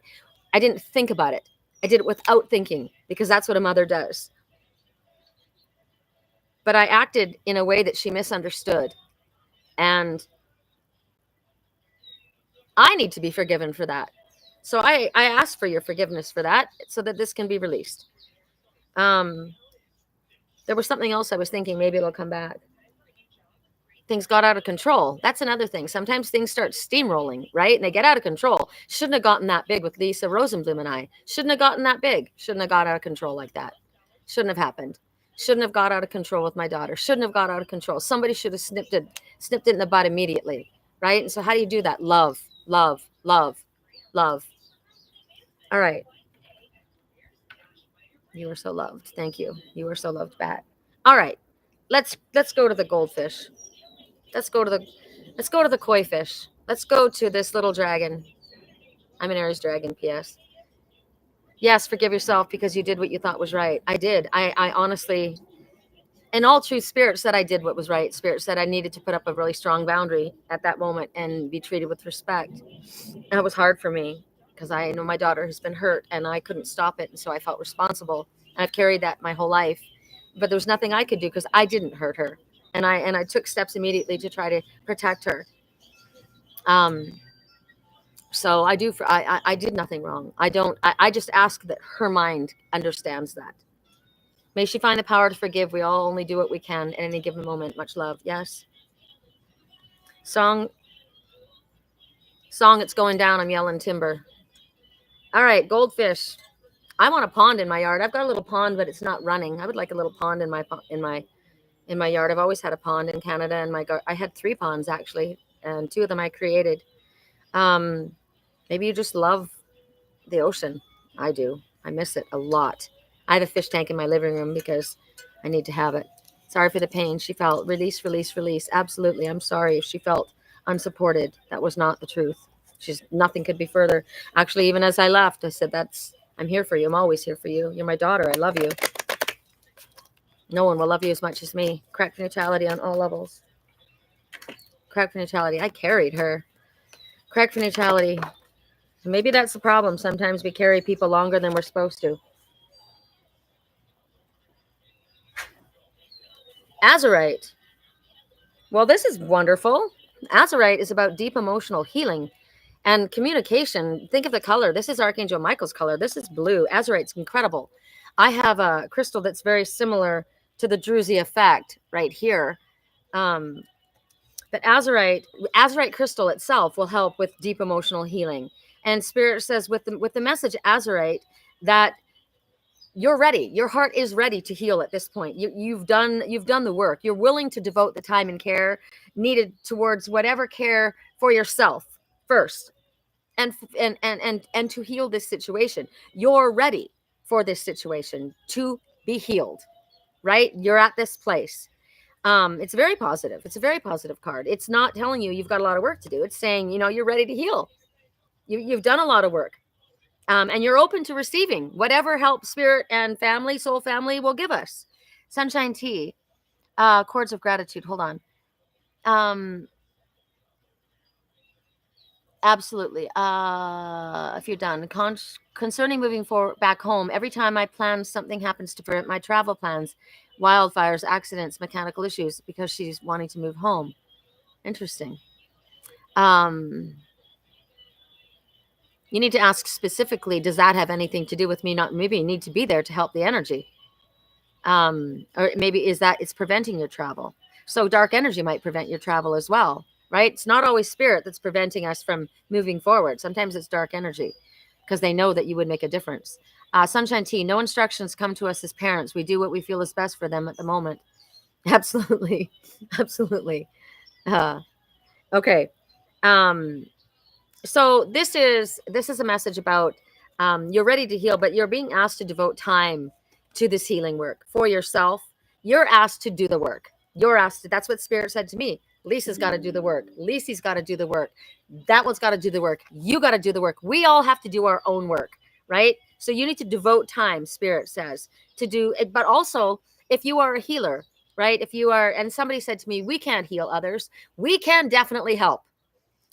I didn't think about it. I did it without thinking because that's what a mother does. But I acted in a way that she misunderstood. And I need to be forgiven for that. So I ask for your forgiveness for that so that this can be released. There was something else I was thinking. Maybe it'll come back. Things got out of control. That's another thing. Sometimes things start steamrolling, right? And they get out of control. Shouldn't have gotten that big with Lisa Rosenblum and I. Shouldn't have gotten that big. Shouldn't have got out of control like that. Shouldn't have happened. Shouldn't have got out of control with my daughter. Shouldn't have got out of control. Somebody should have snipped it in the butt immediately, right? And so how do you do that? Love. love, love, love. All right. You are so loved. Thank you. You are so loved, Bat. All right. Let's go to the goldfish. Let's go to the let's go to the koi fish. Let's go to this little dragon. I'm an Aries dragon, P.S. Yes, forgive yourself because you did what you thought was right. I did. I honestly, in all truth, Spirit said I did what was right. Spirit said I needed to put up a really strong boundary at that moment and be treated with respect. And it was hard for me because I know my daughter has been hurt and I couldn't stop it. And so I felt responsible. And I've carried that my whole life. But there was nothing I could do because I didn't hurt her. And I took steps immediately to try to protect her. So I do. I did nothing wrong. I don't. I just ask that her mind understands that. May she find the power to forgive. We all only do what we can at any given moment. Much love. Yes. Song. It's going down. I'm yelling timber. All right, goldfish. I want a pond in my yard. I've got a little pond, but it's not running. I would like a little pond in my yard. I've always had a pond in Canada, and I had 3 ponds actually, and 2 of them I created. Maybe you just love the ocean. I do. I miss it a lot. I have a fish tank in my living room because I need to have it. Sorry for the pain she felt. Release, release, release. Absolutely. I'm sorry if she felt unsupported. That was not the truth. Nothing could be further. Actually, even as I left, I said, I'm here for you. I'm always here for you. You're my daughter. I love you. No one will love you as much as me. Correct neutrality on all levels. Correct neutrality. I carried her. Correct neutrality. Maybe that's the problem. Sometimes we carry people longer than we're supposed to. Azurite. Well, this is wonderful. Azurite is about deep emotional healing and communication. Think of the color. This is Archangel Michael's color. This is blue. Azurite's incredible. I have a crystal that's very similar to the Druzy effect right here. But Azurite crystal itself will help with deep emotional healing. And Spirit says with the message Azurite that you're ready. Your heart is ready to heal at this point. You've done the work. You're willing to devote the time and care needed towards whatever care for yourself first, and to heal this situation. You're ready for this situation to be healed, right? You're at this place. It's very positive. It's a very positive card. It's not telling you you've got a lot of work to do. It's saying, you're ready to heal. You've done a lot of work. And you're open to receiving whatever help Spirit and family, soul family will give us. Sunshine tea, chords of gratitude. Hold on. Absolutely. If you're done, concerning moving forward back home, every time I plan, something happens to prevent my travel plans, wildfires, accidents, mechanical issues, because she's wanting to move home. Interesting. You need to ask specifically, does that have anything to do with me not maybe you need to be there to help the energy? Or maybe is that it's preventing your travel? So dark energy might prevent your travel as well, right? It's not always Spirit that's preventing us from moving forward. Sometimes it's dark energy because they know that you would make a difference. Sunshine tea, no instructions come to us as parents. We do what we feel is best for them at the moment. Absolutely. Absolutely. Okay. So this is a message about you're ready to heal, but you're being asked to devote time to this healing work for yourself. You're asked to do the work. That's what Spirit said to me. Lisa's got to do the work. Lisi's got to do the work. That one's got to do the work. You got to do the work. We all have to do our own work, right? So you need to devote time, Spirit says, to do it. But also, if you are a healer, right? If you are, and somebody said to me, we can't heal others. We can definitely help.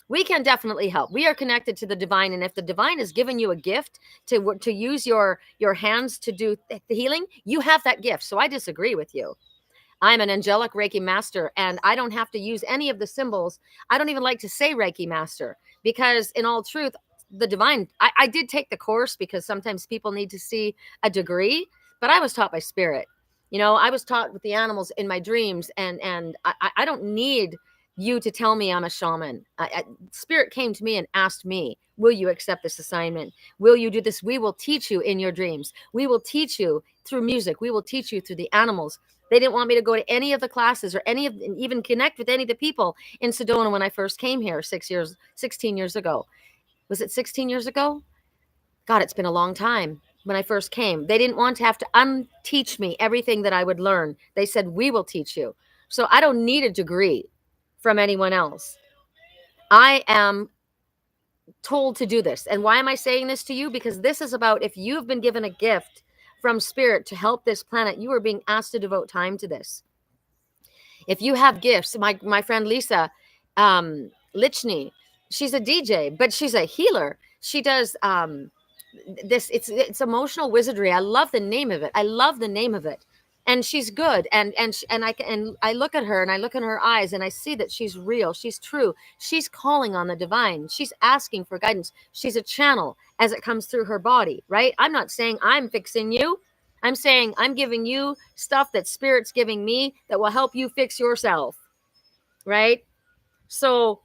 We can definitely help. We are connected to the divine. And if the divine has given you a gift to use your hands to do the healing, you have that gift. So I disagree with you. I'm an angelic Reiki master, and I don't have to use any of the symbols. I don't even like to say Reiki master because in all truth, the divine, I did take the course because sometimes people need to see a degree, but I was taught by Spirit. I was taught with the animals in my dreams, and I don't need you to tell me I'm a shaman. Spirit came to me and asked me, will you accept this assignment? Will you do this? We will teach you in your dreams. We will teach you through music. We will teach you through the animals. They didn't want me to go to any of the classes or even connect with any of the people in Sedona when I first came here 16 years ago. Was it 16 years ago? God, it's been a long time. When I first came, they didn't want to have to unteach me everything that I would learn. They said, we will teach you. So I don't need a degree from anyone else. I am told to do this. And why am I saying this to you? Because this is about, if you've been given a gift from spirit to help this planet, you are being asked to devote time to this. If you have gifts, my friend Lisa Lichny, she's a DJ, but she's a healer. She does it's emotional wizardry. I love the name of it. And she's good. And I look at her and I look in her eyes and I see that she's real. She's true. She's calling on the divine. She's asking for guidance. She's a channel as it comes through her body, right? I'm not saying I'm fixing you. I'm saying I'm giving you stuff that spirit's giving me that will help you fix yourself, right? So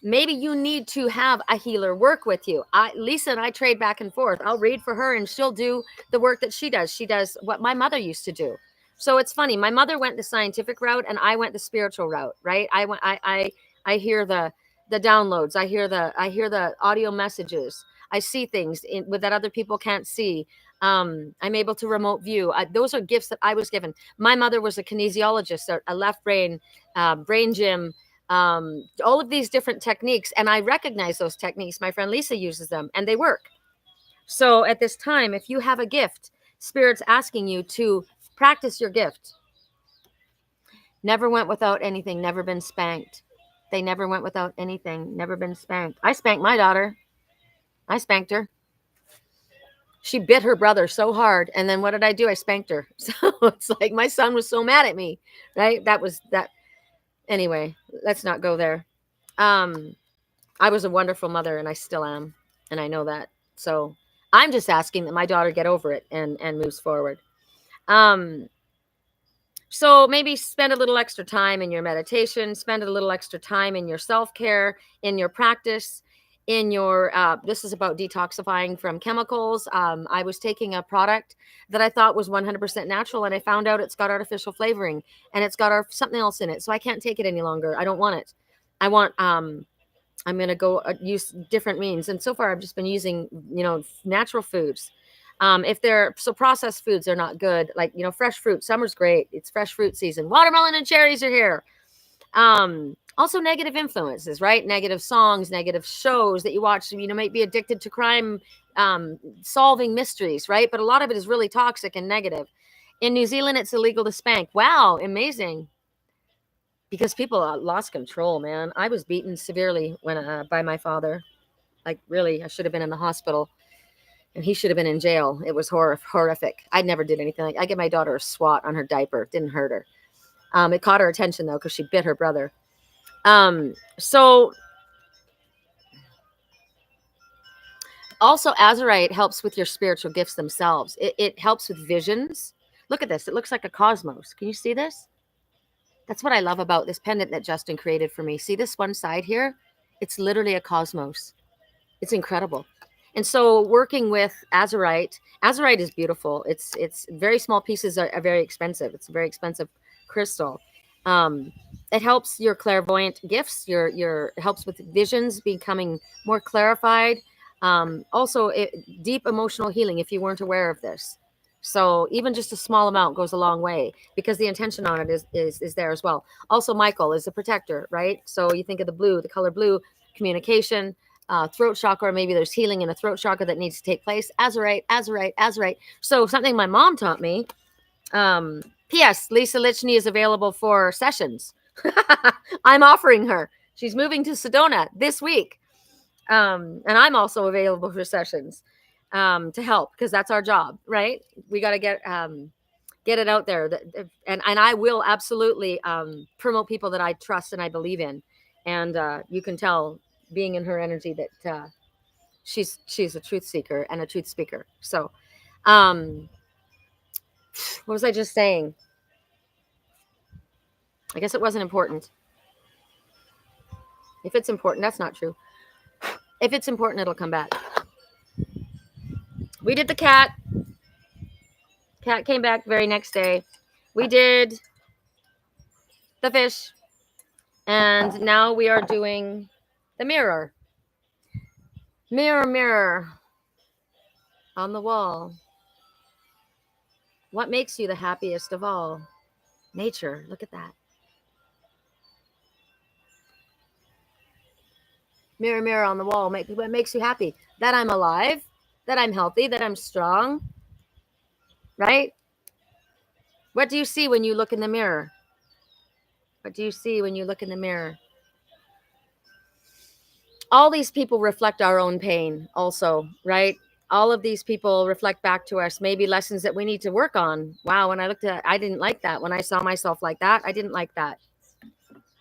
maybe you need to have a healer work with you. Lisa and I trade back and forth. I'll read for her and she'll do the work that she does. She does what my mother used to do. So it's funny. My mother went the scientific route and I went the spiritual route, right? I hear the downloads. I hear the audio messages. I see things that other people can't see. I'm able to remote view. Those are gifts that I was given. My mother was a kinesiologist, a left brain, brain gym, all of these different techniques. And I recognize those techniques. My friend Lisa uses them and they work. So at this time, if you have a gift, Spirit's asking you to practice your gift. Never went without anything, never been spanked. They never went without anything, never been spanked. I spanked my daughter. I spanked her. She bit her brother so hard. And then what did I do? I spanked her. So it's like my son was so mad at me, right? That was that. Anyway, let's not go there. I was a wonderful mother and I still am. And I know that. So I'm just asking that my daughter get over it and moves forward. So maybe spend a little extra time in your meditation, spend a little extra time in your self-care, in your practice, in your, this is about detoxifying from chemicals. I was taking a product that I thought was 100% natural and I found out it's got artificial flavoring and it's got something else in it. So I can't take it any longer. I don't want it. I want, I'm going to go use different means. And so far I've just been using, natural foods. If they're processed foods, they're not good. Like, fresh fruit, summer's great. It's fresh fruit season. Watermelon and cherries are here. Also negative influences, right? Negative songs, negative shows that you watch, might be addicted to crime, solving mysteries, right? But a lot of it is really toxic and negative. In New Zealand, it's illegal to spank. Wow. Amazing. Because people lost control, man. I was beaten severely by my father. Like really, I should have been in the hospital. And he should have been in jail. It was horrific. I never did anything. I gave my daughter a swat on her diaper. It didn't hurt her. It caught her attention, though, because she bit her brother. So also azurite helps with your spiritual gifts themselves. It helps with visions. Look at this. It looks like a cosmos. Can you see this? That's what I love about this pendant that Justin created for me. See this one side here? It's literally a cosmos. It's incredible. And so working with azurite is beautiful. It's very small pieces are very expensive. It's a very expensive crystal. It helps your clairvoyant gifts. It helps with visions becoming more clarified. Also deep emotional healing if you weren't aware of this. So even just a small amount goes a long way because the intention on it is there as well. Also, Michael is a protector, right? So you think of the color blue, communication, throat chakra. Maybe there's healing in a throat chakra that needs to take place. Azurite. So something my mom taught me. P.S. Lisa Lichny is available for sessions. I'm offering her. She's moving to Sedona this week. And I'm also available for sessions to help because that's our job, right? We got to get it out there. And I will absolutely promote people that I trust and I believe in. And you can tell being in her energy that she's a truth seeker and a truth speaker. So what was I just saying? I guess it wasn't important. If it's important, that's not true. If it's important, it'll come back. We did the cat. Cat came back very next day. We did the fish, and now we are doing the mirror. Mirror, mirror on the wall. What makes you the happiest of all? Nature. Look at that. Mirror, mirror on the wall. What makes you happy? That I'm alive, that I'm healthy, that I'm strong, right? What do you see when you look in the mirror? What do you see when you look in the mirror? All these people reflect our own pain also, right? All of these people reflect back to us maybe lessons that we need to work on. Wow, when I looked at, I didn't like that. When I saw myself like that, I didn't like that.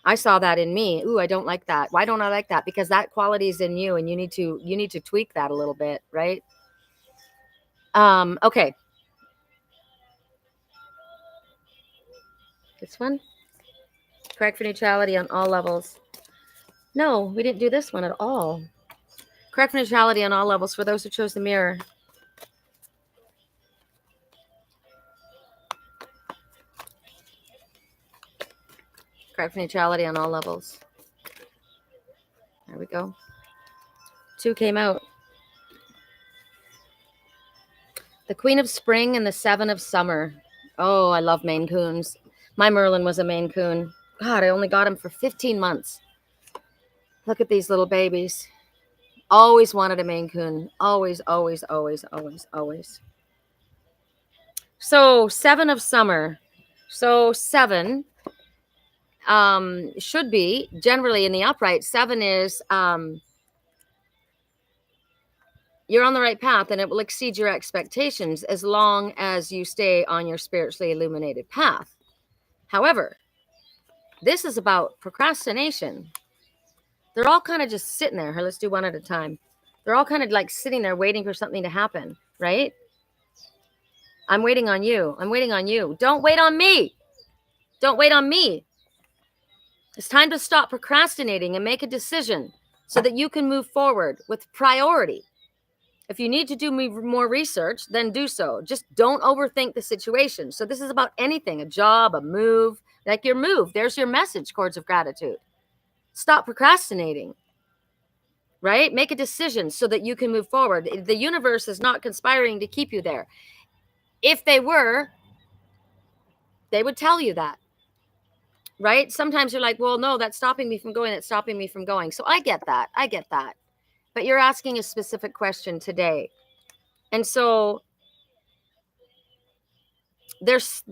I saw that in me. Ooh, I don't like that. Why don't I like that? Because that quality is in you, and you need to tweak that a little bit, right? Okay. This one. Correct for neutrality on all levels. No, we didn't do this one at all. Correct for neutrality on all levels for those who chose the mirror. Correct for neutrality on all levels. There we go. 2 came out. The Queen of Spring and the 7 of Summer. Oh, I love Maine Coons. My Merlin was a Maine Coon. God, I only got him for 15 months. Look at these little babies. Always wanted a Maine Coon. Always, always, always, always, always. So 7 of Summer. So 7 should be generally in the upright. 7 is you're on the right path and it will exceed your expectations as long as you stay on your spiritually illuminated path. However, this is about procrastination. They're all kind of just sitting there. Let's do one at a time. They're all kind of like sitting there waiting for something to happen, right? I'm waiting on you. I'm waiting on you. Don't wait on me. Don't wait on me. It's time to stop procrastinating and make a decision so that you can move forward with priority. If you need to do more research, then do so. Just don't overthink the situation. So this is about anything, a job, a move, like your move. There's your message, Chords of Gratitude. Stop procrastinating, right? Make a decision so that you can move forward. The universe is not conspiring to keep you there. If they were, they would tell you that, right? Sometimes you're like, well, no, that's stopping me from going. That's stopping me from going. So I get that. I get that. But you're asking a specific question today. And so there's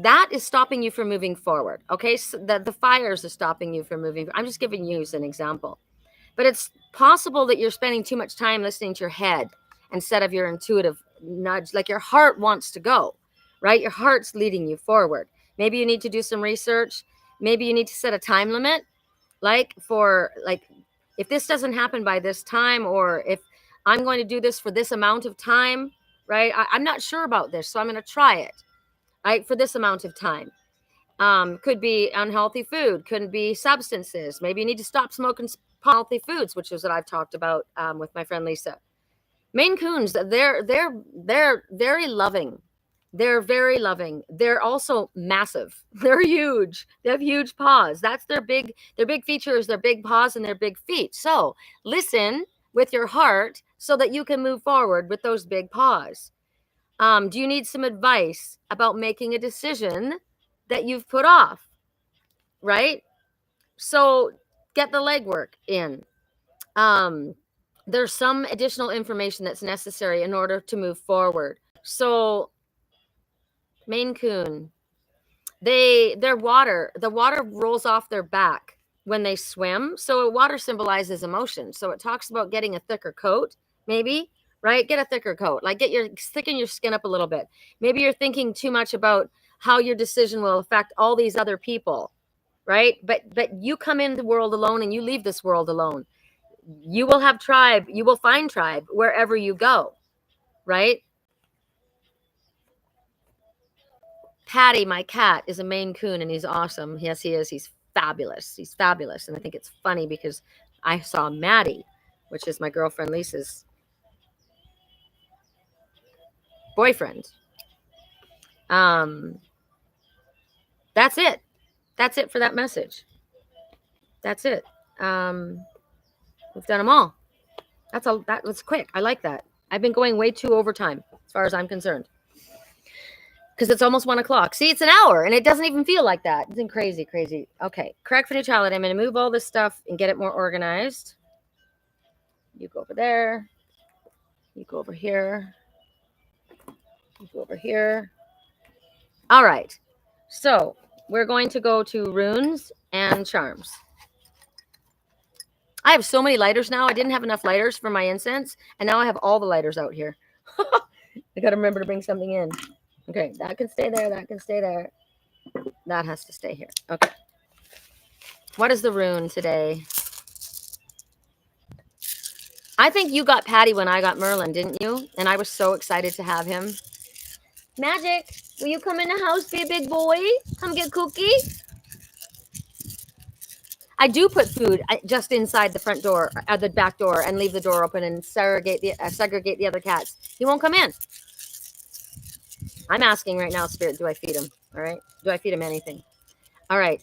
that is stopping you from moving forward. Okay. So the fires are stopping you from moving. I'm just giving you as an example, but it's possible that you're spending too much time listening to your head instead of your intuitive nudge. Like your heart wants to go, right? Your heart's leading you forward. Maybe you need to do some research. Maybe you need to set a time limit. If this doesn't happen by this time, or if I'm going to do this for this amount of time, right? I'm not sure about this, so I'm going to try it, right? For this amount of time. Could be unhealthy food, couldn't be substances. Maybe you need to stop smoking healthy foods, which is what I've talked about with my friend Lisa. Maine Coons, they're very loving. They're very loving. They're also massive. They're huge. They have huge paws. That's their big feature is their big paws and their big feet. So listen with your heart so that you can move forward with those big paws. Do you need some advice about making a decision that you've put off? Right? So get the legwork in. There's some additional information that's necessary in order to move forward. So Maine Coon, the water rolls off their back when they swim. So water symbolizes emotion. So it talks about getting a thicker coat, maybe, right? Get a thicker coat, like thicken your skin up a little bit. Maybe you're thinking too much about how your decision will affect all these other people, right? But you come into the world alone and you leave this world alone. You will have tribe. You will find tribe wherever you go, right? Patty, my cat, is a Maine Coon, and he's awesome. Yes, he is. He's fabulous. He's fabulous. And I think it's funny because I saw Maddie, which is my girlfriend Lisa's boyfriend. That's it. That's it for that message. That's it. We've done them all. That was quick. I like that. I've been going way too overtime as far as I'm concerned. Because it's almost 1 o'clock. See, it's an hour and it doesn't even feel like that. It's crazy, crazy. Okay, correct for neutrality. I'm going to move all this stuff and get it more organized. You go over there. You go over here. You go over here. All right. So we're going to go to runes and charms. I have so many lighters now. I didn't have enough lighters for my incense. And now I have all the lighters out here. I got to remember to bring something in. Okay, that can stay there. That can stay there. That has to stay here. Okay. What is the rune today? I think you got Patty when I got Merlin, didn't you? And I was so excited to have him. Magic, will you come in the house, be a big boy? Come get cookie. I do put food just inside the front door, the back door, and leave the door open and segregate the other cats. He won't come in. I'm asking right now, Spirit, do I feed him? All right. Do I feed him anything? All right.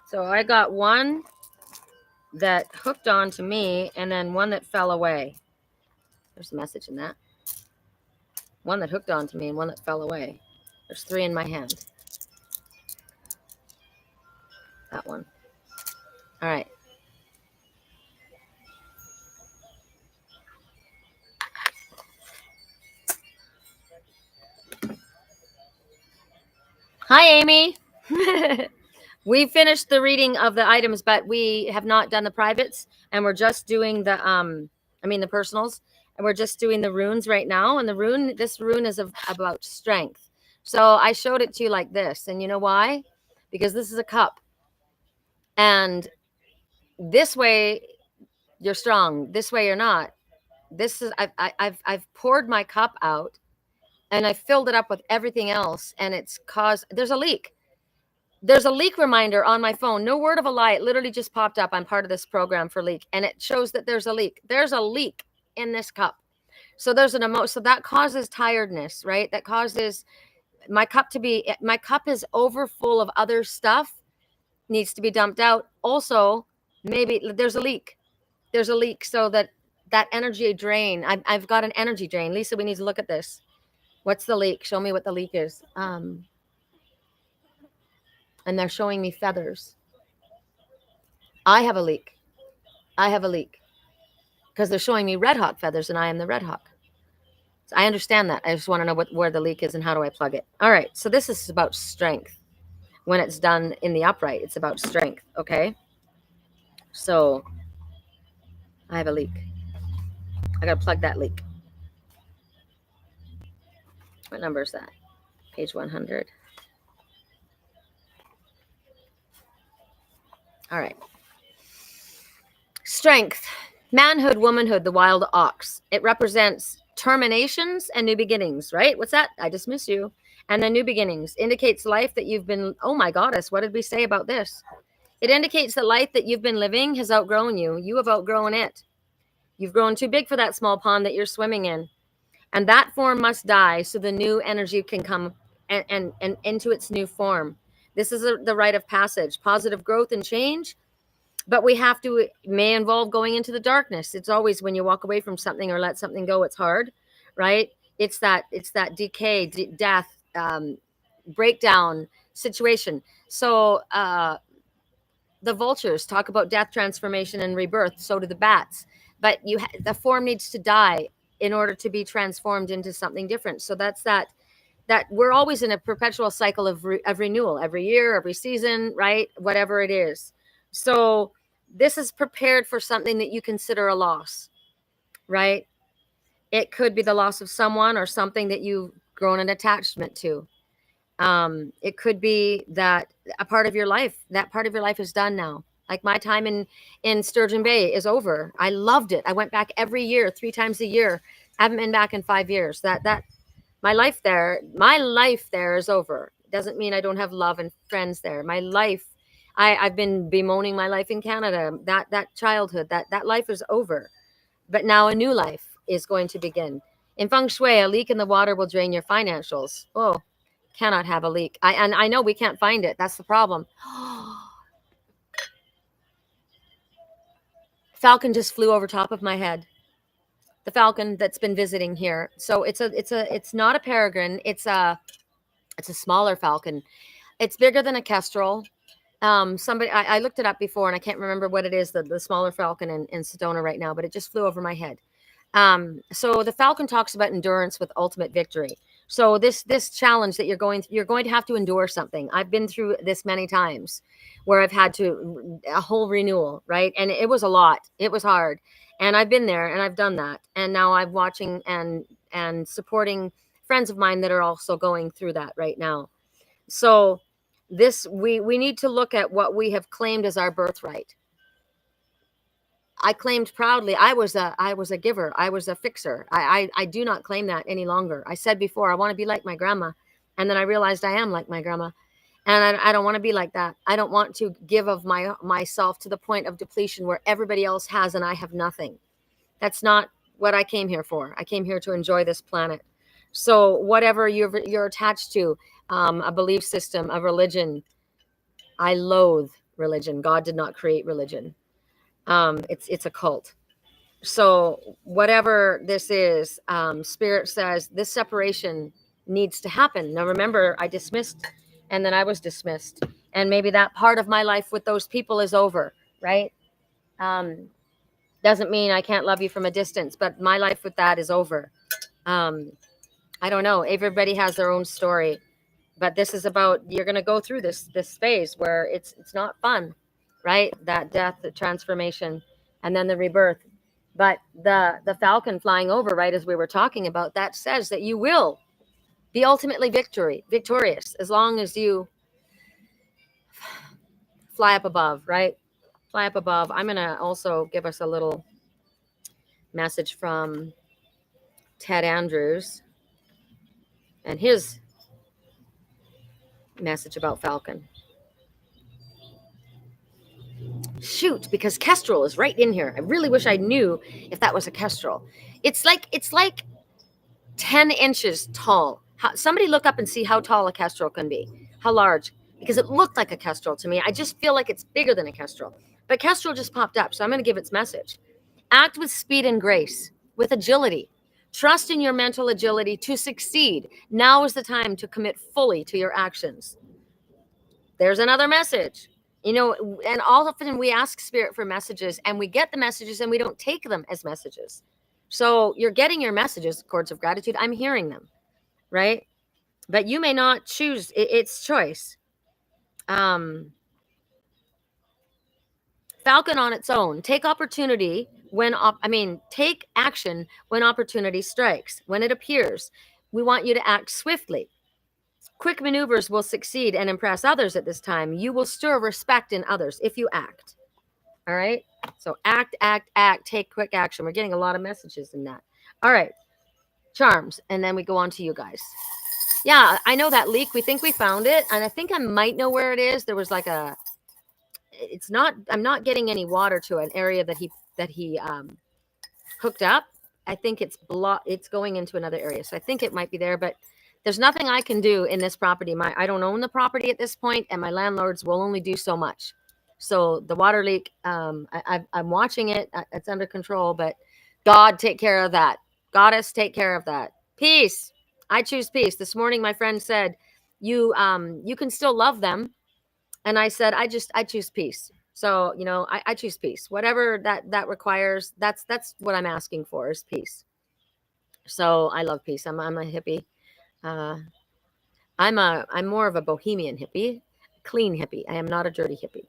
So I got one that hooked on to me and then one that fell away. There's a message in that. One that hooked on to me and one that fell away. There's 3 in my hand. That one. All right. Hi, Amy. We finished the reading of the items, but we have not done the privates, and we're just doing the the personals, and we're just doing the runes right now. And this rune is about strength. So I showed it to you like this, and you know why? Because this is a cup, and this way you're strong, this way you're not. This is I've poured my cup out, and I filled it up with everything else, and it's caused there's a leak. There's a leak reminder on my phone. No word of a lie. It literally just popped up. I'm part of this program for leak. And it shows that there's a leak. There's a leak in this cup. So there's so that causes tiredness, right? That causes my cup is over full of other stuff, needs to be dumped out. Also, maybe there's a leak. There's a leak so that energy drain. I've got an energy drain. Lisa, we need to look at this. What's the leak? Show me what the leak is. And they're showing me feathers. I have a leak. Because they're showing me red hawk feathers, and I am the red hawk. So I understand that. I just want to know where the leak is and how do I plug it. All right. So this is about strength. When it's done in the upright, it's about strength. Okay. So I have a leak. I got to plug that leak. What number is that? Page 100. All right. Strength, manhood, womanhood, the wild ox. It represents terminations and new beginnings, right? What's that? I dismiss you. And then new beginnings indicates life that you've been, oh my goddess, what did we say about this? It indicates that life that you've been living has outgrown you. You have outgrown it. You've grown too big for that small pond that you're swimming in. And that form must die so the new energy can come and into its new form. This is the rite of passage, positive growth and change. But it may involve going into the darkness. It's always when you walk away from something or let something go, it's hard, right? It's that decay, death, breakdown situation. So the vultures talk about death, transformation, and rebirth. So do the bats. But the form needs to die in order to be transformed into something different. So that's that we're always in a perpetual cycle of renewal every year, every season, right? Whatever it is. So this is prepared for something that you consider a loss, right? It could be the loss of someone or something that you've grown an attachment to. It could be that that part of your life is done now. Like my time in Sturgeon Bay is over. I loved it. I went back every year, 3 times a year. I haven't been back in 5 years. My life there is over. Doesn't mean I don't have love and friends there. My life, I've been bemoaning my life in Canada. That childhood, that life is over. But now a new life is going to begin. In feng shui, a leak in the water will drain your financials. Oh, cannot have a leak. I know we can't find it. That's the problem. Falcon just flew over top of my head. The falcon that's been visiting here. So it's not a peregrine. It's a smaller falcon. It's bigger than a kestrel. Somebody, I looked it up before and I can't remember what it is, the smaller falcon in Sedona right now, but it just flew over my head. So the falcon talks about endurance with ultimate victory. So this challenge that you're going to have to endure something. I've been through this many times where I've had to a whole renewal, right? And it was a lot. It was hard. And I've been there and I've done that. And now I'm watching and supporting friends of mine that are also going through that right now. So this we need to look at what we have claimed as our birthright. I claimed proudly I was a giver. I was a fixer. I do not claim that any longer. I said before I want to be like my grandma, and then I realized I am like my grandma, and I don't want to be like that. I don't want to give of myself to the point of depletion where everybody else has and I have nothing. That's not what I came here for. I came here to enjoy this planet. So whatever you're attached to, a belief system, a religion, I loathe religion. God did not create religion. It's a cult. So whatever this is, Spirit says this separation needs to happen. Now remember, I dismissed, and then I was dismissed, and maybe that part of my life with those people is over, right? Doesn't mean I can't love you from a distance, but my life with that is over. I don't know. Everybody has their own story, but this is about, you're going to go through this phase where it's not fun, right? That death, the transformation, and then the rebirth. But the falcon flying over, right, as we were talking about, that says that you will be ultimately victorious as long as you fly up above, right? Fly up above. I'm going to also give us a little message from Ted Andrews and his message about falcon. Shoot, because kestrel is right in here. I really wish I knew if that was a kestrel. It's like 10 inches tall. Somebody look up and see how tall a kestrel can be. How large? Because it looked like a kestrel to me. I just feel like it's bigger than a kestrel. But kestrel just popped up, so I'm going to give its message. Act with speed and grace, with agility. Trust in your mental agility to succeed. Now is the time to commit fully to your actions. There's another message. You know, and often we ask Spirit for messages and we get the messages and we don't take them as messages. So you're getting your messages, chords of gratitude. I'm hearing them, right? But you may not choose. It's choice. Falcon on its own. Take opportunity take action when opportunity strikes, when it appears. We want you to act swiftly. Quick maneuvers will succeed and impress others at this time. You will stir respect in others if you act. All right? So act, take quick action. We're getting a lot of messages in that. All right. Charms. And then we go on to you guys. Yeah, I know that leak. We think we found it. And I think I might know where it is. There was like I'm not getting any water to an area that he hooked up. I think it's going into another area. So I think it might be there, but there's nothing I can do in this property. I don't own the property at this point, and my landlords will only do so much. So the water leak, I'm watching it. It's under control, but God, take care of that. Goddess, take care of that. Peace. I choose peace. This morning, my friend said, you can still love them. And I said, I choose peace. So, I choose peace. Whatever that requires, that's what I'm asking for is peace. So I love peace. I'm a hippie. I'm more of a bohemian hippie, clean hippie. I am not a dirty hippie.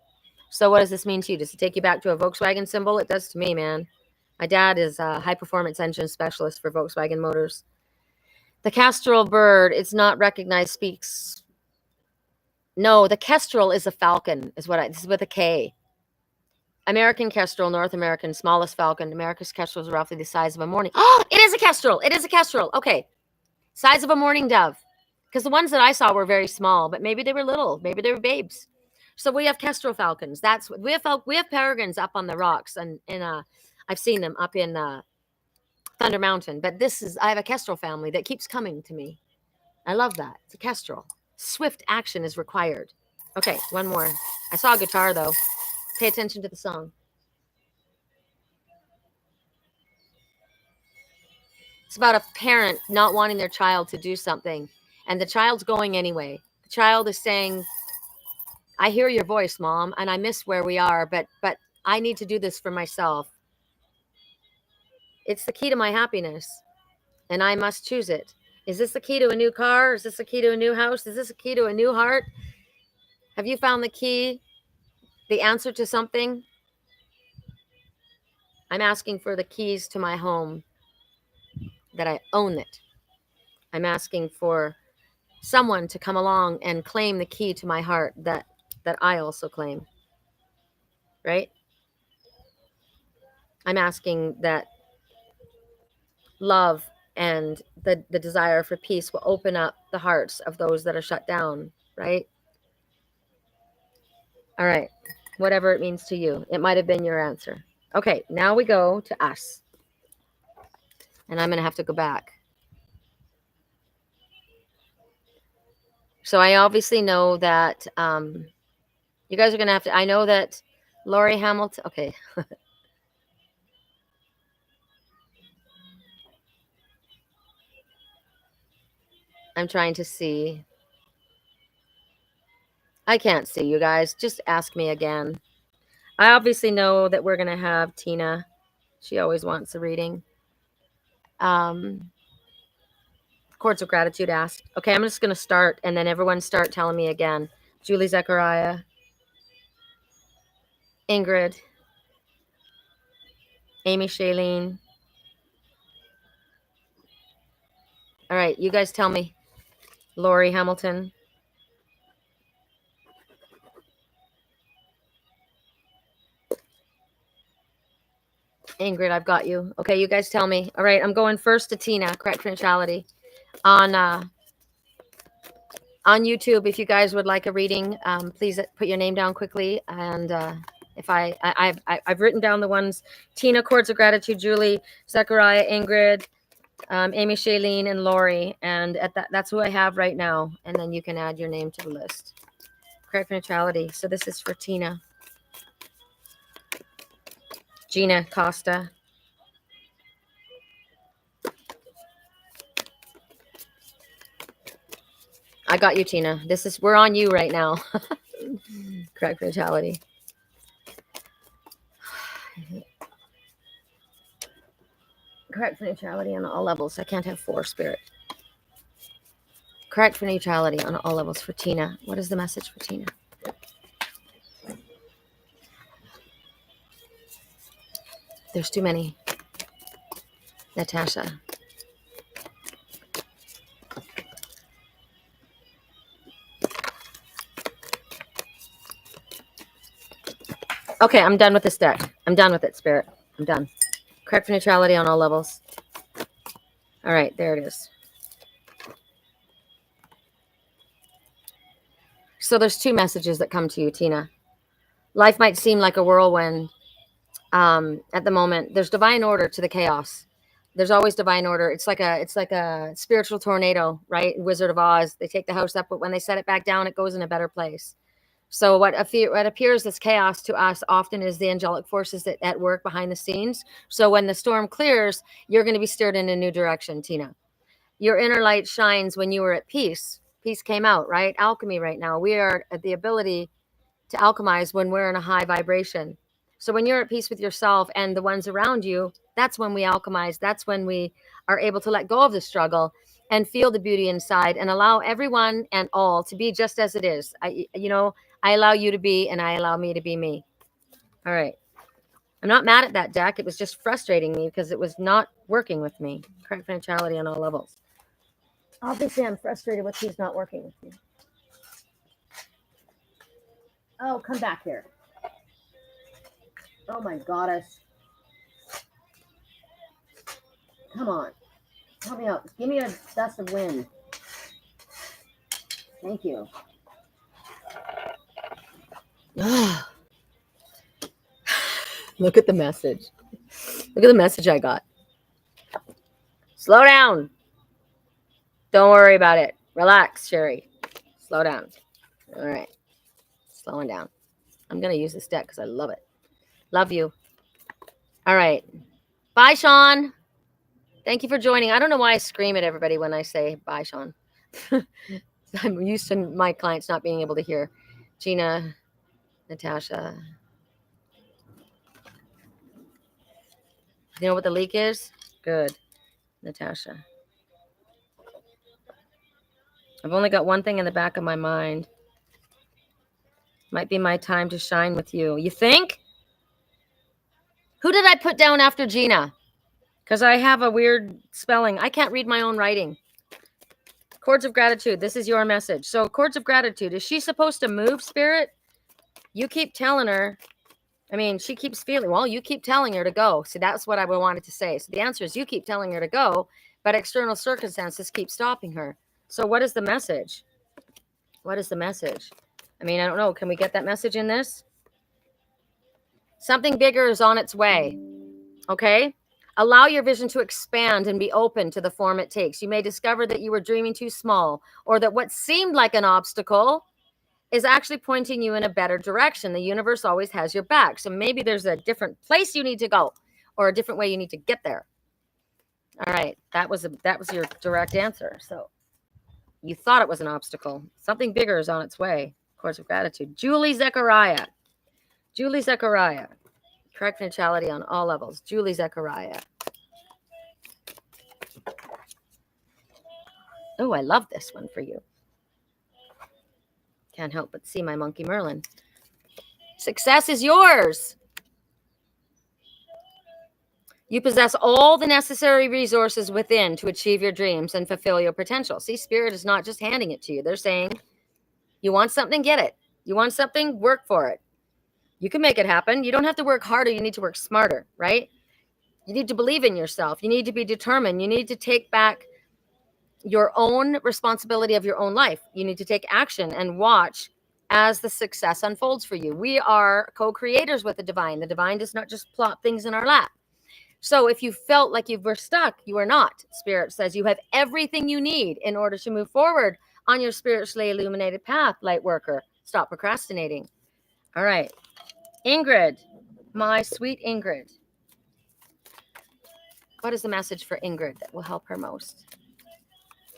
So what does this mean to you? Does it take you back to a Volkswagen symbol? It does to me, man. My dad is a high performance engine specialist for Volkswagen Motors. The kestrel bird, it's not recognized, speaks. No, the kestrel is a falcon, this is with a K. American kestrel, North American, smallest falcon. America's kestrel is roughly the size of a mourning. Oh, it is a kestrel. It is a kestrel. Okay. Size of a mourning dove. Because the ones that I saw were very small, but maybe they were little. Maybe they were babes. So we have kestrel falcons. We have peregrines up on the rocks, and I've seen them up in Thunder Mountain. But I have a Kestrel family that keeps coming to me. I love that. It's a Kestrel. Swift action is required. Okay, one more. I saw a guitar, though. Pay attention to the song. It's about a parent not wanting their child to do something, and the child's going anyway. The child is saying, I hear your voice, Mom, and I miss where we are, but I need to do this for myself. It's the key to my happiness, and I must choose it. Is this the key to a new car? Is this the key to a new house? Is this a key to a new heart? Have you found the key, the answer to something? I'm asking for the keys to my home, that I own it. I'm asking for someone to come along and claim the key to my heart that I also claim. Right? I'm asking that love and the desire for peace will open up the hearts of those that are shut down. Right? All right. Whatever it means to you. It might have been your answer. Okay, now we go to us. And I'm going to have to go back. So I obviously know that you guys are going to have to, I know that Lori Hamilton, okay. I'm trying to see. I can't see you guys. Just ask me again. I obviously know that we're going to have Tina. She always wants a reading. Chords of Gratitude asked. Okay, I'm just going to start, and then everyone start telling me again. Julie Zechariah. Ingrid. Amy Shailene. All right, you guys tell me. Lori Hamilton. Ingrid, I've got you. Okay, you guys tell me. All right, I'm going first to Tina, correct neutrality. On YouTube, if you guys would like a reading, please put your name down quickly. And if I've written down the ones: Tina, Chords of Gratitude, Julie, Zechariah, Ingrid, Amy Shailene, and Lori. And that's who I have right now. And then you can add your name to the list. Correct neutrality. So this is for Tina. Gina Costa. I got you, Tina. We're on you right now. Correct neutrality. Correct for neutrality on all levels. I can't have 4, Spirit. Correct for neutrality on all levels for Tina. What is the message for Tina? There's too many. Natasha. Okay, I'm done with this deck. I'm done with it, Spirit. I'm done. Correct for neutrality on all levels. All right, there it is. So there's 2 messages that come to you, Tina. Life might seem like a whirlwind at the moment. There's divine order to the chaos. There's always divine order. It's like a spiritual tornado, right? Wizard of Oz. They take the house up, but when they set it back down, it goes in a better place. So what appears as chaos to us often is the angelic forces that at work behind the scenes. So when the storm clears, you're going to be steered in a new direction, Tina. Your inner light shines when you were at peace. Peace came out, right? Alchemy right now. We are at the ability to alchemize when we're in a high vibration. So when you're at peace with yourself and the ones around you, that's when we alchemize. That's when we are able to let go of the struggle and feel the beauty inside and allow everyone and all to be just as it is. I allow you to be, and I allow me to be me. All right. I'm not mad at that deck. It was just frustrating me because it was not working with me. Correct neutrality on all levels. Obviously, I'm frustrated with who's not working with me. Oh, come back here. Oh, my goddess. Come on. Help me out. Give me a gust of wind. Thank you. Look at the message. Look at the message I got. Slow down. Don't worry about it. Relax, Sherry. Slow down. All right. Slowing down. I'm going to use this deck because I love it. Love you. All right. Bye, Sean. Thank you for joining. I don't know why I scream at everybody when I say bye, Sean. I'm used to my clients not being able to hear. Gina, Natasha. You know what the leak is? Good. Natasha. I've only got one thing in the back of my mind. Might be my time to shine with you. You think? Who did I put down after Gina? Because I have a weird spelling. I can't read my own writing. Chords of gratitude. This is your message. So, chords of gratitude. Is she supposed to move, Spirit? You keep telling her. I mean, she keeps feeling, well, you keep telling her to go. So that's what I wanted to say. So the answer is you keep telling her to go, but external circumstances keep stopping her. So what is the message? What is the message? I mean, I don't know. Can we get that message in this? Something bigger is on its way. Okay? Allow your vision to expand and be open to the form it takes. You may discover that you were dreaming too small, or that what seemed like an obstacle is actually pointing you in a better direction. The universe always has your back. So maybe there's a different place you need to go, or a different way you need to get there. All right. That was your direct answer. So you thought it was an obstacle. Something bigger is on its way. Course of gratitude. Julie Zechariah. Julie Zechariah. Correct neutrality on all levels. Julie Zechariah. Oh, I love this one for you. Can't help but see my monkey Merlin. Success is yours. You possess all the necessary resources within to achieve your dreams and fulfill your potential. See, Spirit is not just handing it to you. They're saying, you want something, get it. You want something, work for it. You can make it happen. You don't have to work harder. You need to work smarter, right? You need to believe in yourself. You need to be determined. You need to take back your own responsibility of your own life. You need to take action and watch as the success unfolds for you. We are co-creators with the divine. The divine does not just plop things in our lap. So if you felt like you were stuck, you are not. Spirit says you have everything you need in order to move forward on your spiritually illuminated path, light worker. Stop procrastinating. All right. Ingrid, my sweet Ingrid. What is the message for Ingrid that will help her most?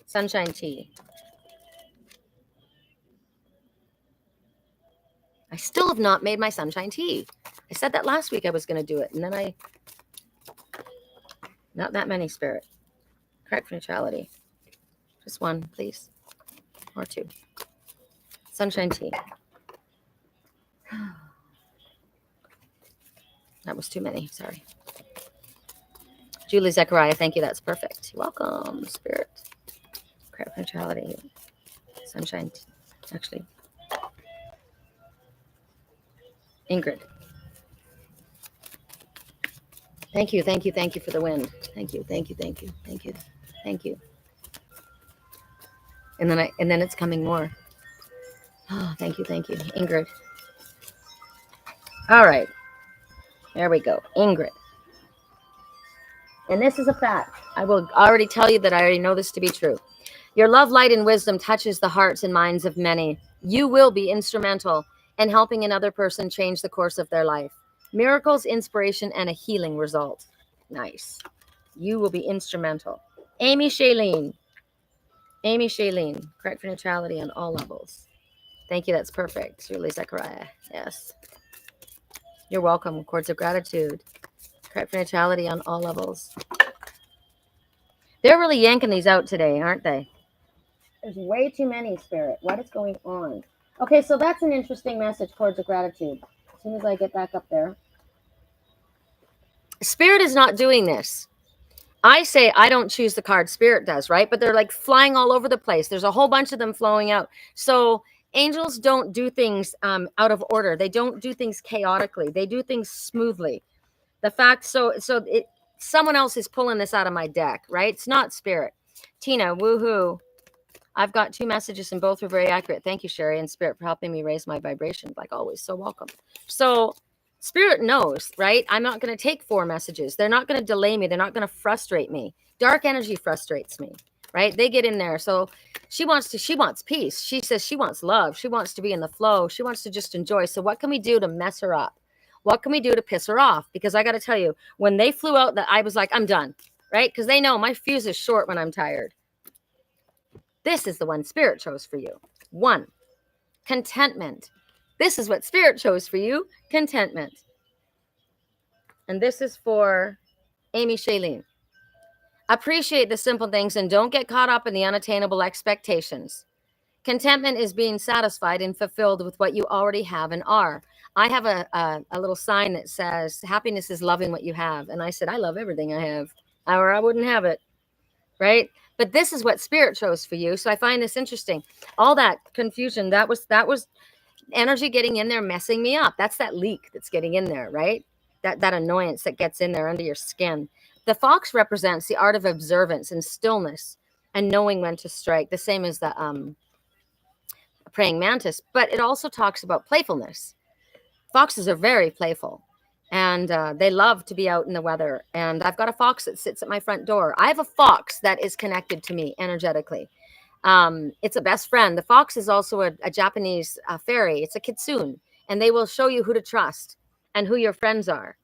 Sunshine tea. I still have not made my sunshine tea. I said that last week I was going to do it, and then not that many, Spirit. Correct neutrality. Just one, please. Or two. Sunshine tea. That was too many. Sorry. Julie Zechariah, thank you. That's perfect. You're welcome, Spirit. Correct neutrality. Sunshine tea. Actually. Ingrid. Thank you for the wind. Thank you. And then it's coming more. Oh, thank you, Ingrid. All right, there we go, Ingrid. And this is a fact. I will already tell you that I already know this to be true. Your love, light, and wisdom touches the hearts and minds of many. You will be instrumental in helping another person change the course of their life. Miracles, inspiration, and a healing result. Nice. You will be instrumental. Amy Shailene, correct for neutrality on all levels. Thank you. That's perfect. Julie Zechariah. Yes. You're welcome. Chords of gratitude. Correct for neutrality on all levels. They're really yanking these out today, aren't they? There's way too many, Spirit. What is going on? Okay, so that's an interesting message, chords of gratitude. As soon as I get back up there. Spirit is not doing this. I say I don't choose the card, Spirit does, right? But they're like flying all over the place. There's a whole bunch of them flowing out. So angels don't do things out of order. They don't do things chaotically. They do things smoothly. The fact, someone else is pulling this out of my deck, right? It's not Spirit. Tina, woohoo. I've got 2 messages and both were very accurate. Thank you, Sherri and Spirit, for helping me raise my vibration, like always. So welcome. So Spirit knows, right? I'm not going to take 4 messages. They're not going to delay me. They're not going to frustrate me. Dark energy frustrates me, right? They get in there. So she wants peace. She says she wants love. She wants to be in the flow. She wants to just enjoy. So what can we do to mess her up? What can we do to piss her off? Because I got to tell you, when they flew out, that I was like, I'm done, right? Because they know my fuse is short when I'm tired. This is the one Spirit chose for you. 1, contentment. This is what Spirit chose for you, contentment. And this is for Amy Shailene. Appreciate the simple things and don't get caught up in the unattainable expectations. Contentment is being satisfied and fulfilled with what you already have and are. I have a little sign that says, happiness is loving what you have. And I said, I love everything I have, or I wouldn't have it, right? But this is what Spirit chose for you. So I find this interesting. All that confusion, that was energy getting in there, messing me up. That's that leak that's getting in there, right? That annoyance that gets in there under your skin. The fox represents the art of observance and stillness and knowing when to strike, the same as the praying mantis. But it also talks about playfulness. Foxes are very playful, and they love to be out in the weather. And I've got a fox that sits at my front door. I have a fox that is connected to me energetically. It's a best friend. The fox is also a Japanese fairy. It's a kitsune, and they will show you who to trust and who your friends are.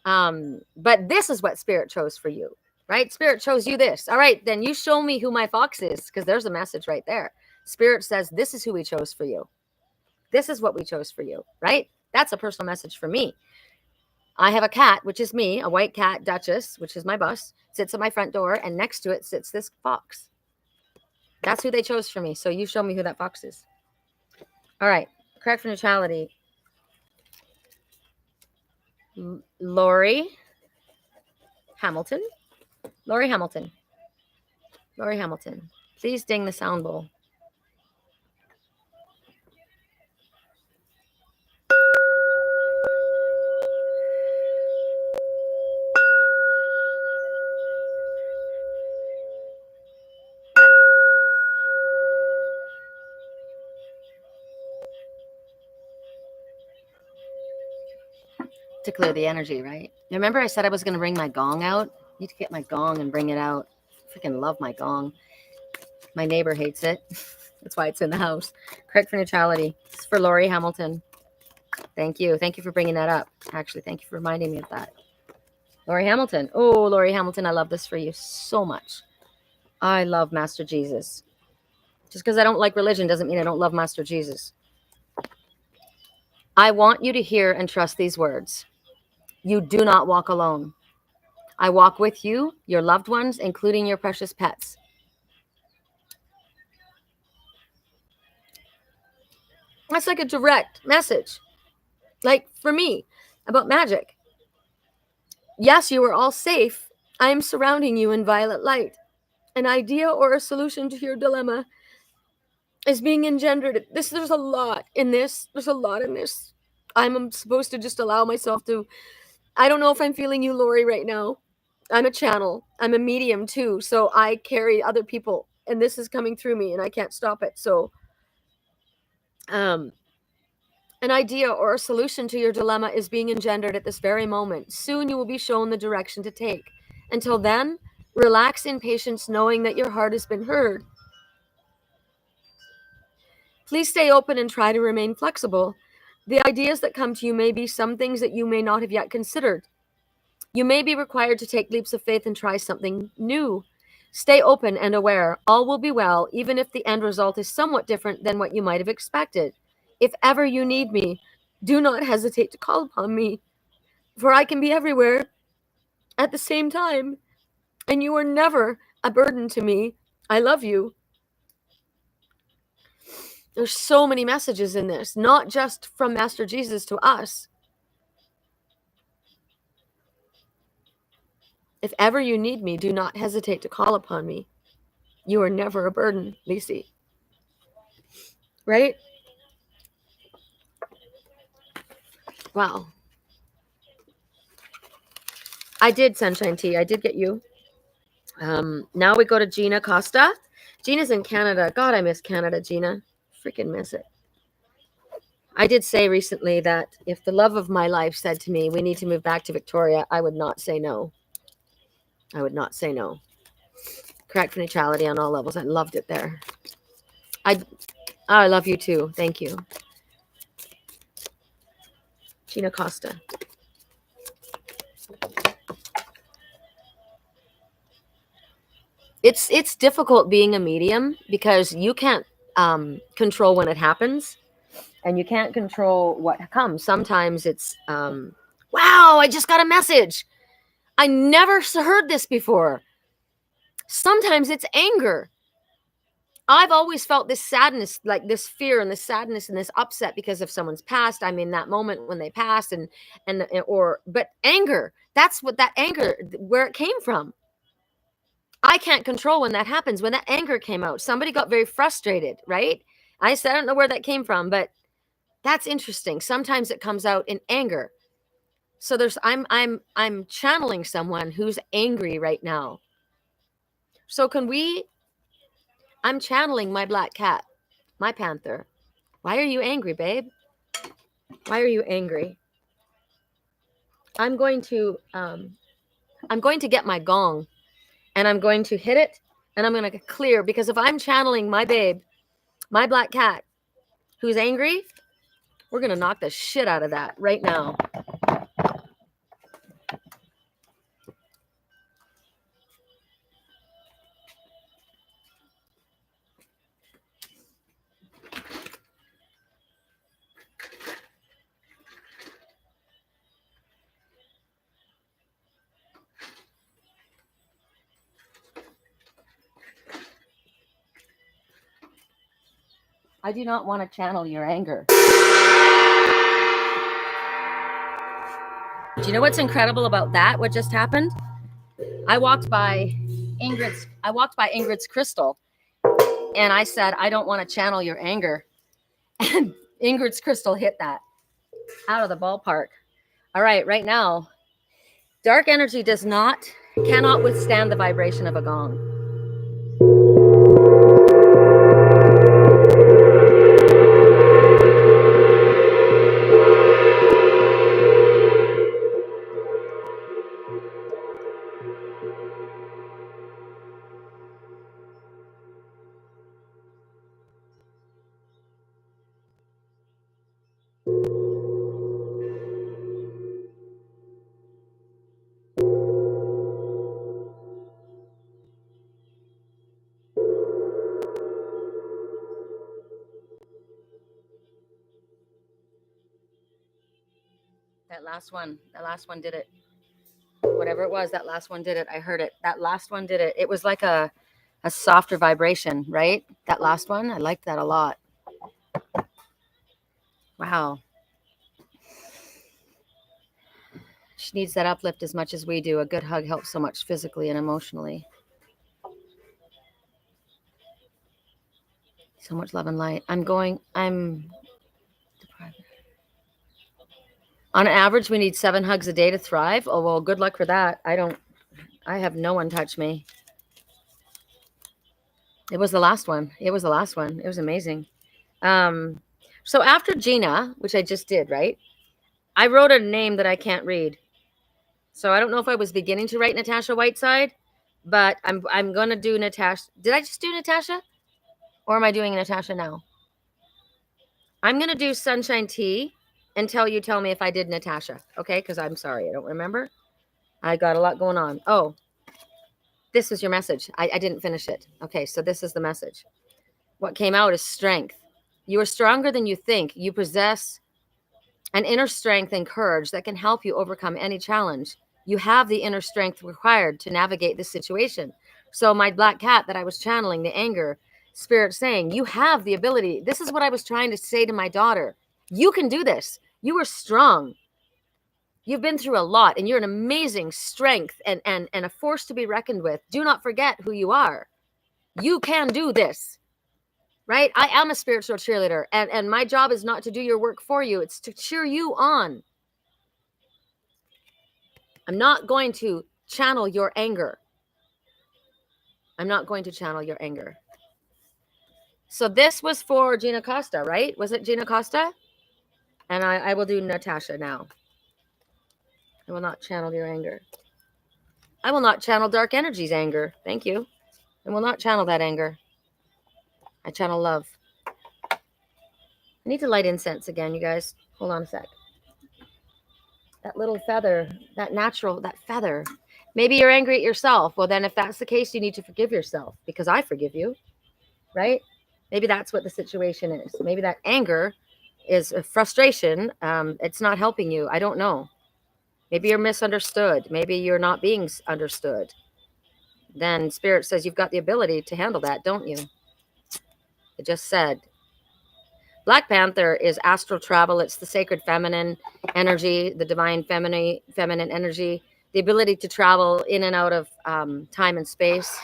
But this is what Spirit chose for you, right? Spirit chose you this. All right, then you show me who my fox is, because there's a message right there. Spirit says, this is who we chose for you. This is what we chose for you, right? That's a personal message for me. I have a cat, which is me, a white cat, Duchess, which is my boss, sits at my front door, and next to it sits this fox. That's who they chose for me. So you show me who that fox is. All right. Correct for neutrality. Lori Hamilton. Lori Hamilton. Lori Hamilton. Please ding the sound bowl. To clear the energy, right? Remember I said I was going to bring my gong out? I need to get my gong and bring it out. I freaking love my gong. My neighbor hates it. That's why it's in the house. Correct for neutrality. It's for Lori Hamilton. Thank you. Thank you for bringing that up. Actually, thank you for reminding me of that. Lori Hamilton. Oh, Lori Hamilton, I love this for you so much. I love Master Jesus. Just because I don't like religion doesn't mean I don't love Master Jesus. I want you to hear and trust these words. You do not walk alone. I walk with you, your loved ones, including your precious pets. That's like a direct message. Like for me, about magic. Yes, you are all safe. I am surrounding you in violet light. An idea or a solution to your dilemma is being engendered. There's a lot in this. There's a lot in this. I'm supposed to just allow myself to. I don't know if I'm feeling you, Lori, right now. I'm a channel. I'm a medium too. So I carry other people, and this is coming through me, and I can't stop it. So, an idea or a solution to your dilemma is being engendered at this very moment. Soon you will be shown the direction to take. Until then, relax in patience, knowing that your heart has been heard. Please stay open and try to remain flexible. The ideas that come to you may be some things that you may not have yet considered. You may be required to take leaps of faith and try something new. Stay open and aware. All will be well, even if the end result is somewhat different than what you might have expected. If ever you need me, do not hesitate to call upon me, for I can be everywhere at the same time, and you are never a burden to me. I love you. There's so many messages in this, not just from Master Jesus to us. If ever you need me, do not hesitate to call upon me. You are never a burden, Lisi. Right? Wow. I did, Sunshine Tea. I did get you. Now we go to Gina Costa. Gina's in Canada. God, I miss Canada, Gina. Freaking miss it. I did say recently that if the love of my life said to me, we need to move back to Victoria, I would not say no. I would not say no. Correct neutrality on all levels. I loved it there. I love you too. Thank you. Gina Costa. It's difficult being a medium because you can't control when it happens, and you can't control what comes. Sometimes it's wow, I just got a message. I never heard this before. Sometimes it's anger. I've always felt this sadness, like this fear and this sadness and this upset because of someone's past. I'm in that moment when they passed, but anger. That's what that anger, where it came from. I can't control when that happens. When that anger came out, somebody got very frustrated, right? I said I don't know where that came from, but that's interesting. Sometimes it comes out in anger. So I'm channeling someone who's angry right now. So I'm channeling my black cat, my panther. Why are you angry, babe? Why are you angry? I'm going to get my gong, and I'm going to hit it, and I'm going to clear, because if I'm channeling my babe, my black cat, who's angry, we're going to knock the shit out of that right now. I do not want to channel your anger. Do you know what's incredible about that? What just happened? I walked by Ingrid's crystal, and I said, I don't want to channel your anger. And Ingrid's crystal hit that out of the ballpark. All right now, dark energy cannot withstand the vibration of a gong. That last one did it. Whatever it was, that last one did it. I heard it. That last one did it. It was like a softer vibration, right? That last one, I liked that a lot. Wow. She needs that uplift as much as we do. A good hug helps so much physically and emotionally. So much love and light. I'm deprived. On average, we need 7 hugs a day to thrive. Oh, well, good luck for that. I have no one touch me. It was the last one. It was amazing. So after Gina, which I just did, right? I wrote a name that I can't read. So I don't know if I was beginning to write Natasha Whiteside, but I'm going to do Natasha. Did I just do Natasha? Or am I doing Natasha now? I'm going to do Sunshine Tea until you tell me if I did Natasha. Okay? Because I'm sorry. I don't remember. I got a lot going on. Oh, this is your message. I didn't finish it. Okay, so this is the message. What came out is strength. You are stronger than you think. You possess an inner strength and courage that can help you overcome any challenge. You have the inner strength required to navigate this situation. So my black cat that I was channeling, the anger spirit saying, you have the ability. This is what I was trying to say to my daughter. You can do this. You are strong. You've been through a lot, and you're an amazing strength and a force to be reckoned with. Do not forget who you are. You can do this, right? I am a spiritual cheerleader, and my job is not to do your work for you. It's to cheer you on. I'm not going to channel your anger. I'm not going to channel your anger. So this was for Gina Costa, right? Was it Gina Costa? And I will do Natasha now. I will not channel your anger. I will not channel dark energy's anger. Thank you. I will not channel that anger. I channel love. I need to light incense again, you guys. Hold on a sec. That little feather, that feather. Maybe you're angry at yourself. Well, then if that's the case, you need to forgive yourself because I forgive you, right? Maybe that's what the situation is. Maybe that anger is a frustration. It's not helping you. I don't know. Maybe you're misunderstood. Maybe you're not being understood. Then Spirit says you've got the ability to handle that, don't you? It just said. Black Panther is astral travel. It's the sacred feminine energy, the divine feminine energy, the ability to travel in and out of time and space.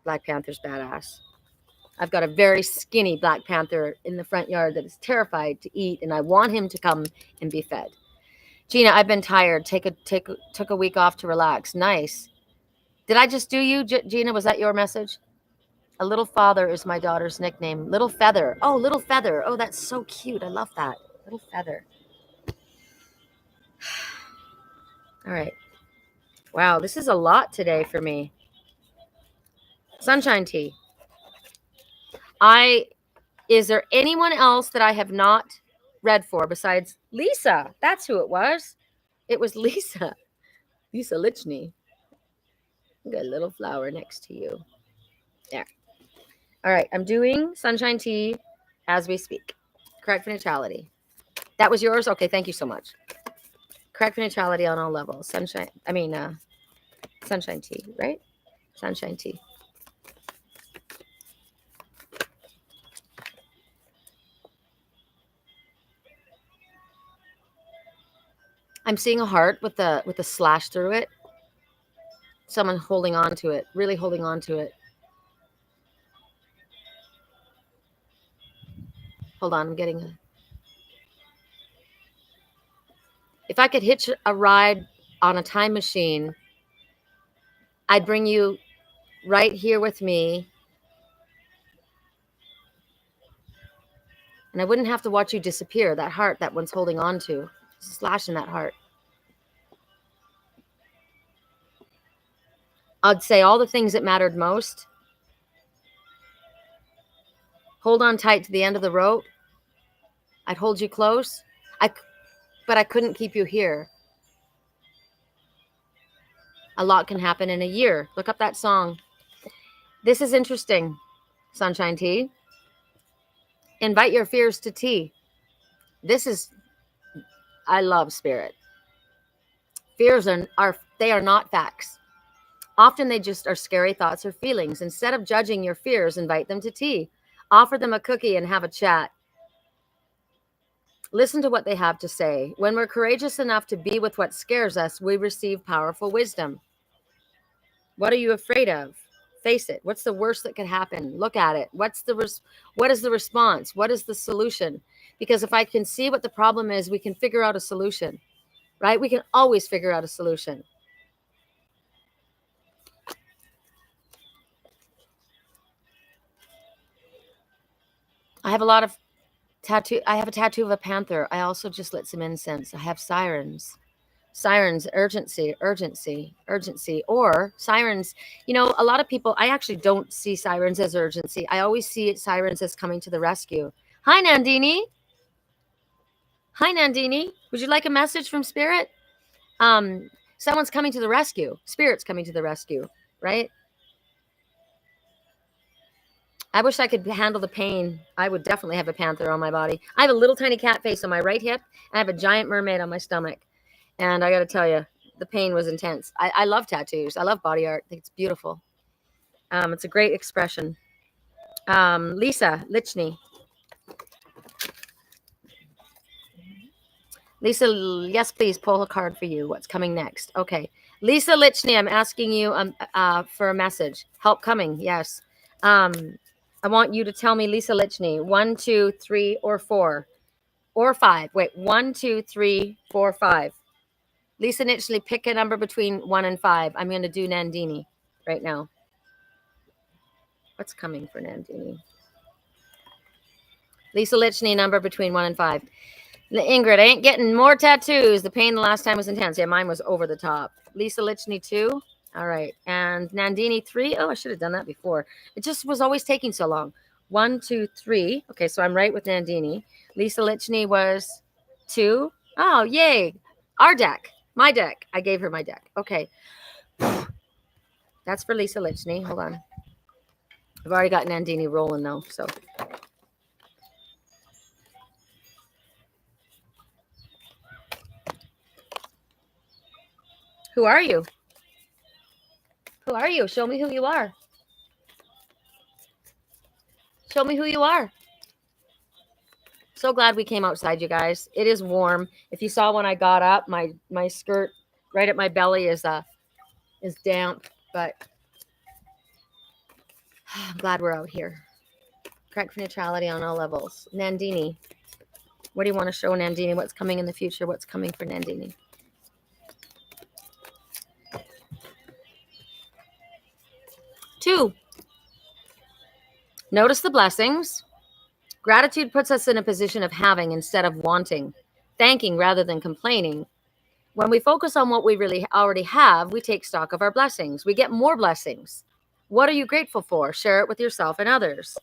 Black Panther's badass. I've got a very skinny Black Panther in the front yard that is terrified to eat, and I want him to come and be fed. Gina, I've been tired. Took a week off to relax. Nice. Did I just do you, Gina? Was that your message? A little father is my daughter's nickname. Little Feather. Oh, Little Feather. Oh, that's so cute. I love that. Little Feather. All right. Wow, this is a lot today for me. Sunshine tea. Is there anyone else that I have not read for besides Lisa? That's who it was. It was Lisa. Lisa Lichney. Got a little flower next to you. There. All right. I'm doing sunshine tea as we speak. Correct neutrality. That was yours? Okay. Thank you so much. Correct neutrality on all levels. Sunshine tea, right? Sunshine tea. I'm seeing a heart with a slash through it. Someone holding on to it, really holding on to it. Hold on, I'm getting a... If I could hitch a ride on a time machine, I'd bring you right here with me. And I wouldn't have to watch you disappear. That heart that one's holding on to. Slashing that heart. I'd say all the things that mattered most. Hold on tight to the end of the rope. I'd hold you close. But I couldn't keep you here. A lot can happen in a year. Look up that song. This is interesting, Sunshine Tea. Invite your fears to tea. I love Spirit. Fears are not facts. Often they just are scary thoughts or feelings. Instead of judging your fears, invite them to tea. Offer them a cookie and have a chat. Listen to what they have to say. When we're courageous enough to be with what scares us, we receive powerful wisdom. What are you afraid of? Face it. What's the worst that could happen? Look at it. What is the response? What is the solution? Because if I can see what the problem is, we can figure out a solution, right? We can always figure out a solution. I have a lot of tattoo. I have a tattoo of a panther. I also just lit some incense. I have sirens. Sirens, urgency, urgency, urgency, or sirens. You know, a lot of people, I actually don't see sirens as urgency. I always see sirens as coming to the rescue. Hi, Nandini. Hi, Nandini. Would you like a message from Spirit? Someone's coming to the rescue. Spirit's coming to the rescue, right? I wish I could handle the pain. I would definitely have a panther on my body. I have a little tiny cat face on my right hip, and I have a giant mermaid on my stomach. And I got to tell you, the pain was intense. I love tattoos. I love body art. I think it's beautiful. It's a great expression. Lisa Lichney. Lisa, yes, please pull a card for you. What's coming next? Okay. Lisa Lichney, I'm asking you for a message. Help coming. Yes. I want you to tell me, Lisa Lichney, 1, 2, 3, or 4, or 5. Wait, 1, 2, 3, 4, 5. Lisa Lichney, pick a number between 1 and 5. I'm going to do Nandini right now. What's coming for Nandini? Lisa Lichny, number between 1 and 5. Ingrid, I ain't getting more tattoos. The pain the last time was intense. Yeah, mine was over the top. Lisa Lichny, 2. All right. And Nandini, 3. Oh, I should have done that before. It just was always taking so long. 1, 2, 3. Okay, so I'm right with Nandini. Lisa Lichny was 2. Oh, yay. Our deck. My deck. I gave her my deck. Okay. That's for Lisa Lichny. Hold on. I've already got Nandini rolling, though, so... Who are you? Who are you? Show me who you are. Show me who you are. So glad we came outside, you guys. It is warm. If you saw when I got up, my skirt right at my belly is damp, but I'm glad we're out here. Correct for neutrality on all levels. Nandini. What do you want to show Nandini? What's coming in the future? What's coming for Nandini? Two. Notice the blessings. Gratitude puts us in a position of having instead of wanting, thanking rather than complaining. When we focus on what we really already have, we take stock of our blessings. We get more blessings. What are you grateful for? Share it with yourself and others.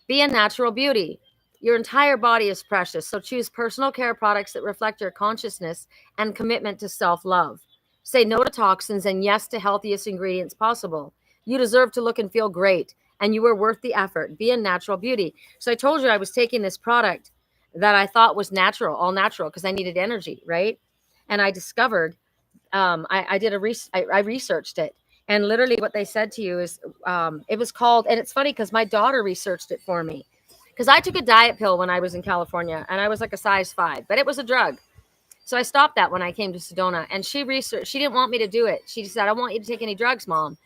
Be a natural beauty. Your entire body is precious, so choose personal care products that reflect your consciousness and commitment to self-love. Say no to toxins and yes to healthiest ingredients possible. You deserve to look and feel great, and you are worth the effort. Be a natural beauty. So I told you I was taking this product that I thought was natural, all natural, because I needed energy, right? And I discovered, I researched it. And literally what they said to you is, it was called, and it's funny because my daughter researched it for me. Because I took a diet pill when I was in California, and I was like a size 5, but it was a drug. So I stopped that when I came to Sedona, and she didn't want me to do it. She said, I don't want you to take any drugs, Mom.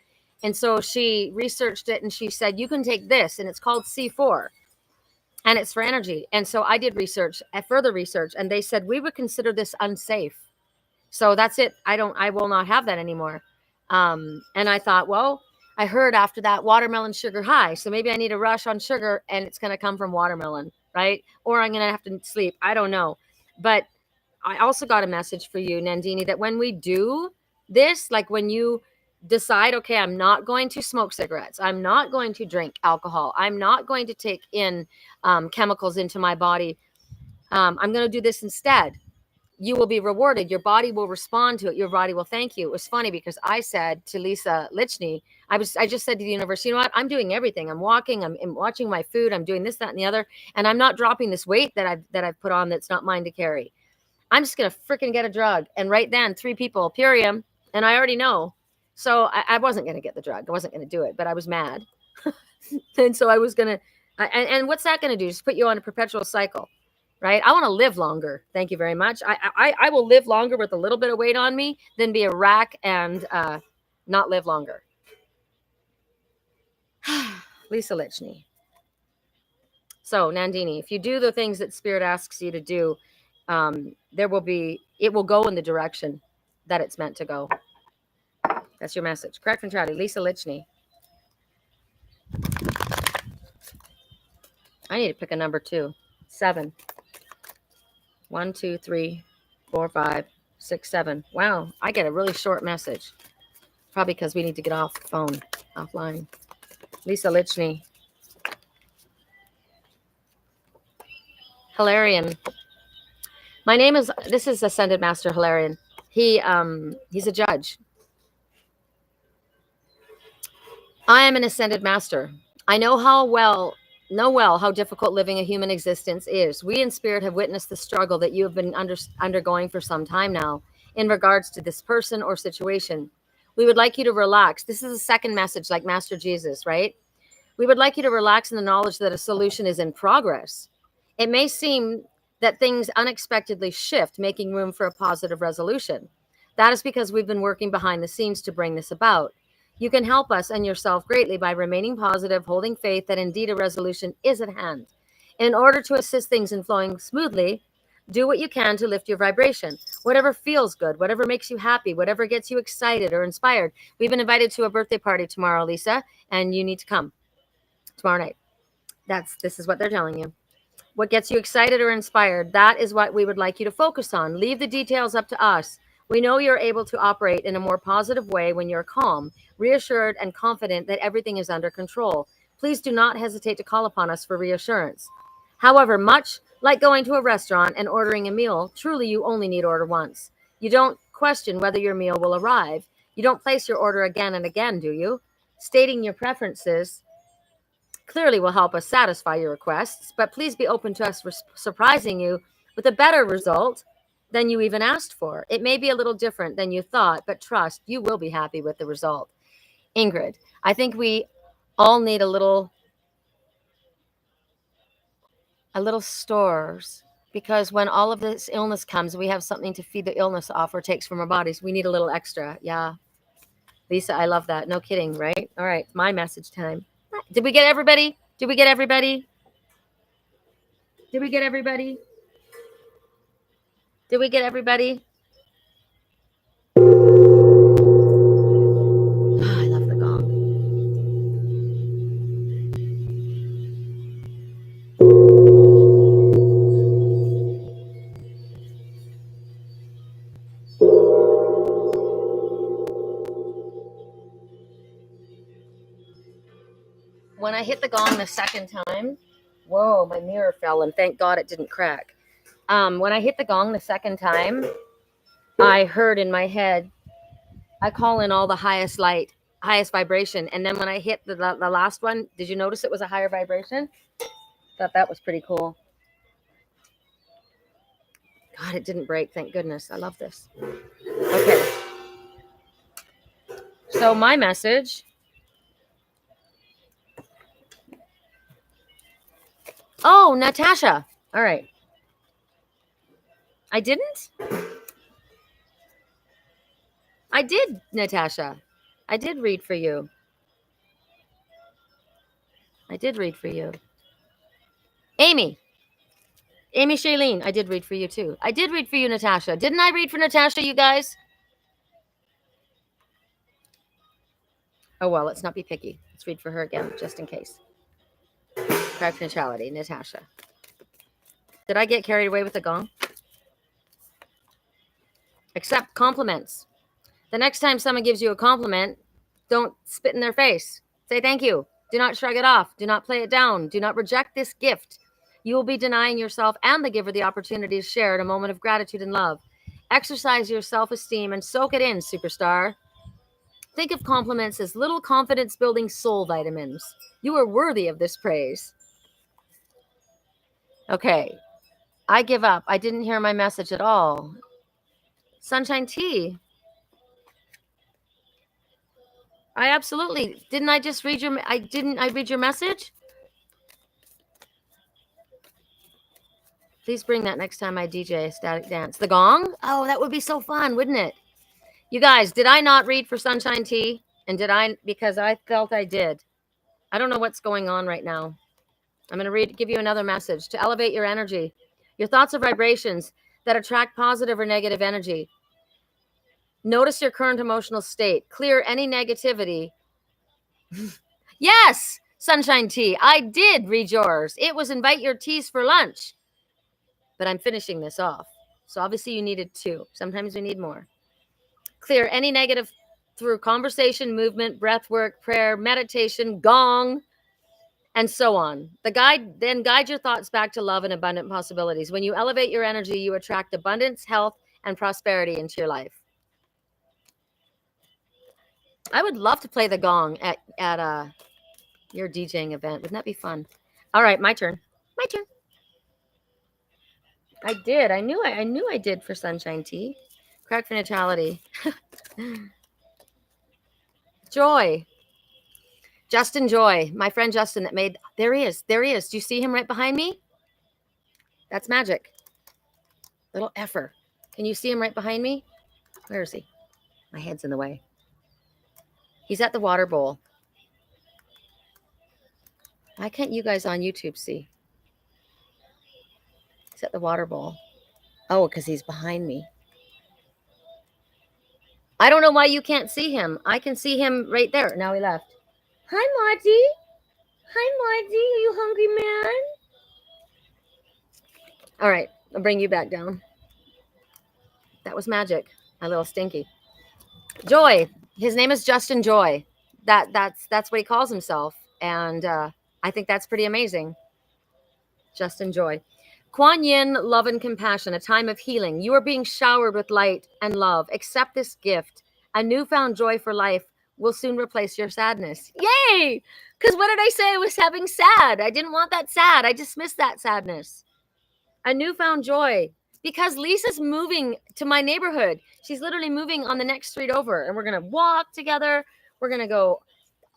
And so she researched it, and she said, you can take this, and it's called C4, and it's for energy. And so I did further research, and they said, we would consider this unsafe. So that's it. I will not have that anymore. And I thought, well, I heard after that watermelon sugar high. So maybe I need a rush on sugar and it's going to come from watermelon, right? Or I'm going to have to sleep. I don't know. But I also got a message for you, Nandini, that when we do this, like when you decide, okay, I'm not going to smoke cigarettes. I'm not going to drink alcohol. I'm not going to take in chemicals into my body. I'm going to do this instead. You will be rewarded. Your body will respond to it. Your body will thank you. It was funny because I said to Lisa Lichny, I just said to the universe, you know what? I'm doing everything. I'm walking. I'm watching my food. I'm doing this, that, and the other. And I'm not dropping this weight that I've put on that's not mine to carry. I'm just going to freaking get a drug. And right then 3 people, Purium, and I already know. So I wasn't going to get the drug. I wasn't going to do it, but I was mad. And so I was going to, and what's that going to do? Just put you on a perpetual cycle. Right? I want to live longer. Thank you very much. I will live longer with a little bit of weight on me than be a rack and not live longer. Lisa Lichny. So Nandini, if you do the things that Spirit asks you to do, it will go in the direction that it's meant to go. That's your message. Correct and Trowdy. Lisa Lichny. I need to pick a number 2. 7. 1, 2, 3, 4, 5, 6, 7. Wow, I get a really short message. Probably because we need to get off the phone, offline. Lisa Lichny. Hilarion. This is Ascended Master Hilarion. He's a judge. I am an Ascended Master. I know well how difficult living a human existence is. We in Spirit have witnessed the struggle that you have been undergoing for some time now in regards to this person or situation. We would like you to relax. This is a second message, like Master Jesus, right? We would like you to relax in the knowledge that a solution is in progress. It may seem that things unexpectedly shift, making room for a positive resolution. That is because we've been working behind the scenes to bring this about. You can help us and yourself greatly by remaining positive, holding faith that indeed a resolution is at hand. In order to assist things in flowing smoothly, do what you can to lift your vibration. Whatever feels good, whatever makes you happy, whatever gets you excited or inspired. We've been invited to a birthday party tomorrow, Lisa, and you need to come tomorrow night. This is what they're telling you. What gets you excited or inspired? That is what we would like you to focus on. Leave the details up to us. We know you're able to operate in a more positive way when you're calm, reassured, and confident that everything is under control. Please do not hesitate to call upon us for reassurance. However, much like going to a restaurant and ordering a meal, truly you only need order once. You don't question whether your meal will arrive. You don't place your order again and again, do you? Stating your preferences clearly will help us satisfy your requests, but please be open to us surprising you with a better result than you even asked for. It may be a little different than you thought, but trust, you will be happy with the result. Ingrid, I think we all need a little stores, because when all of this illness comes, we have something to feed the illness off or takes from our bodies. We need a little extra. Yeah. Lisa, I love that. No kidding, right? All right, my message time. Did we get everybody? Did we get everybody? Did we get everybody? Did we get everybody? Oh, I love the gong. When I hit the gong the second time, whoa, my mirror fell, and thank God it didn't crack. When I hit the gong the second time, I heard in my head, I call in all the highest light, highest vibration. And then when I hit the last one, did you notice it was a higher vibration? Thought that was pretty cool. God, it didn't break. Thank goodness. I love this. Okay. So my message. Oh, Natasha. All right. I didn't? I did, Natasha. I did read for you. I did read for you. Amy Shailene, I did read for you too. I did read for you, Natasha. Didn't I read for Natasha, you guys? Oh, well, let's not be picky. Let's read for her again, just in case. Correct neutrality, Natasha. Did I get carried away with the gong? Accept compliments. The next time someone gives you a compliment, don't spit in their face. Say thank you. Do not shrug it off. Do not play it down. Do not reject this gift. You will be denying yourself and the giver the opportunity to share in a moment of gratitude and love. Exercise your self-esteem and soak it in, superstar. Think of compliments as little confidence-building soul vitamins. You are worthy of this praise. Okay. I give up. I didn't hear my message at all. Sunshine Tea. I absolutely didn't. I just read your. I read your message. Please bring that next time I DJ a static dance. The gong? Oh, that would be so fun, wouldn't it? You guys, did I not read for Sunshine Tea? And did I? Because I felt I did. I don't know what's going on right now. I'm going to give you another message to elevate your energy. Your thoughts are vibrations that attract positive or negative energy. Notice your current emotional state. Clear any negativity. Yes, Sunshine Tea. I did read yours. It was invite your teas for lunch. But I'm finishing this off. So obviously you needed two. Sometimes we need more. Clear any negative through conversation, movement, breath work, prayer, meditation, gong, and so on. Guide your thoughts back to love and abundant possibilities. When you elevate your energy, you attract abundance, health, and prosperity into your life. I would love to play the gong at your DJing event. Wouldn't that be fun? All right, my turn. My turn. I did. I knew I did for Sunshine Tea. Crack for neutrality. Joy. Justin Joy. My friend Justin that made. There he is. There he is. Do you see him right behind me? That's magic. Little effer. Can you see him right behind me? Where is he? My head's in the way. He's at the water bowl. Why can't you guys on YouTube see? He's at the water bowl. Oh, because he's behind me. I don't know why you can't see him. I can see him right there. Now he left. Hi, Marty. Hi, Marty. Are you hungry, man? All right, I'll bring you back down. That was magic. My little stinky. Joy. His name is Justin Joy. That's what he calls himself, and I think that's pretty amazing. Justin Joy. Kuan Yin, love and compassion, a time of healing. You are being showered with light and love. Accept this gift. A newfound joy for life will soon replace your sadness. Yay! Because what did I say I was having sad? I didn't want that sad. I dismissed that sadness. A newfound joy. Because Lisa's moving to my neighborhood. She's literally moving on the next street over. And we're going to walk together. We're going to go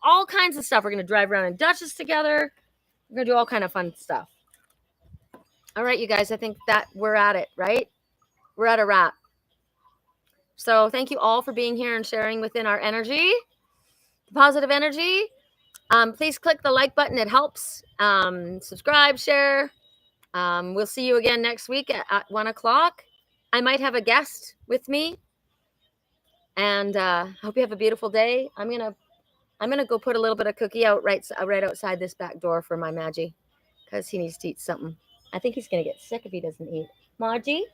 all kinds of stuff. We're going to drive around in Dutchess together. We're going to do all kind of fun stuff. All right, you guys, I think that we're at it, right? We're at a wrap. So thank you all for being here and sharing within our energy, positive energy. Please click the like button. It helps. Subscribe, share. We'll see you again next week at 1 o'clock. I might have a guest with me. And hope you have a beautiful day. I'm gonna go put a little bit of cookie out right outside this back door for my Maggie, because he needs to eat something. I think he's gonna get sick if he doesn't eat. Maggie?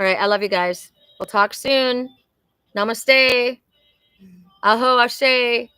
All right, I love you guys. We'll talk soon. Namaste. Aho ashe.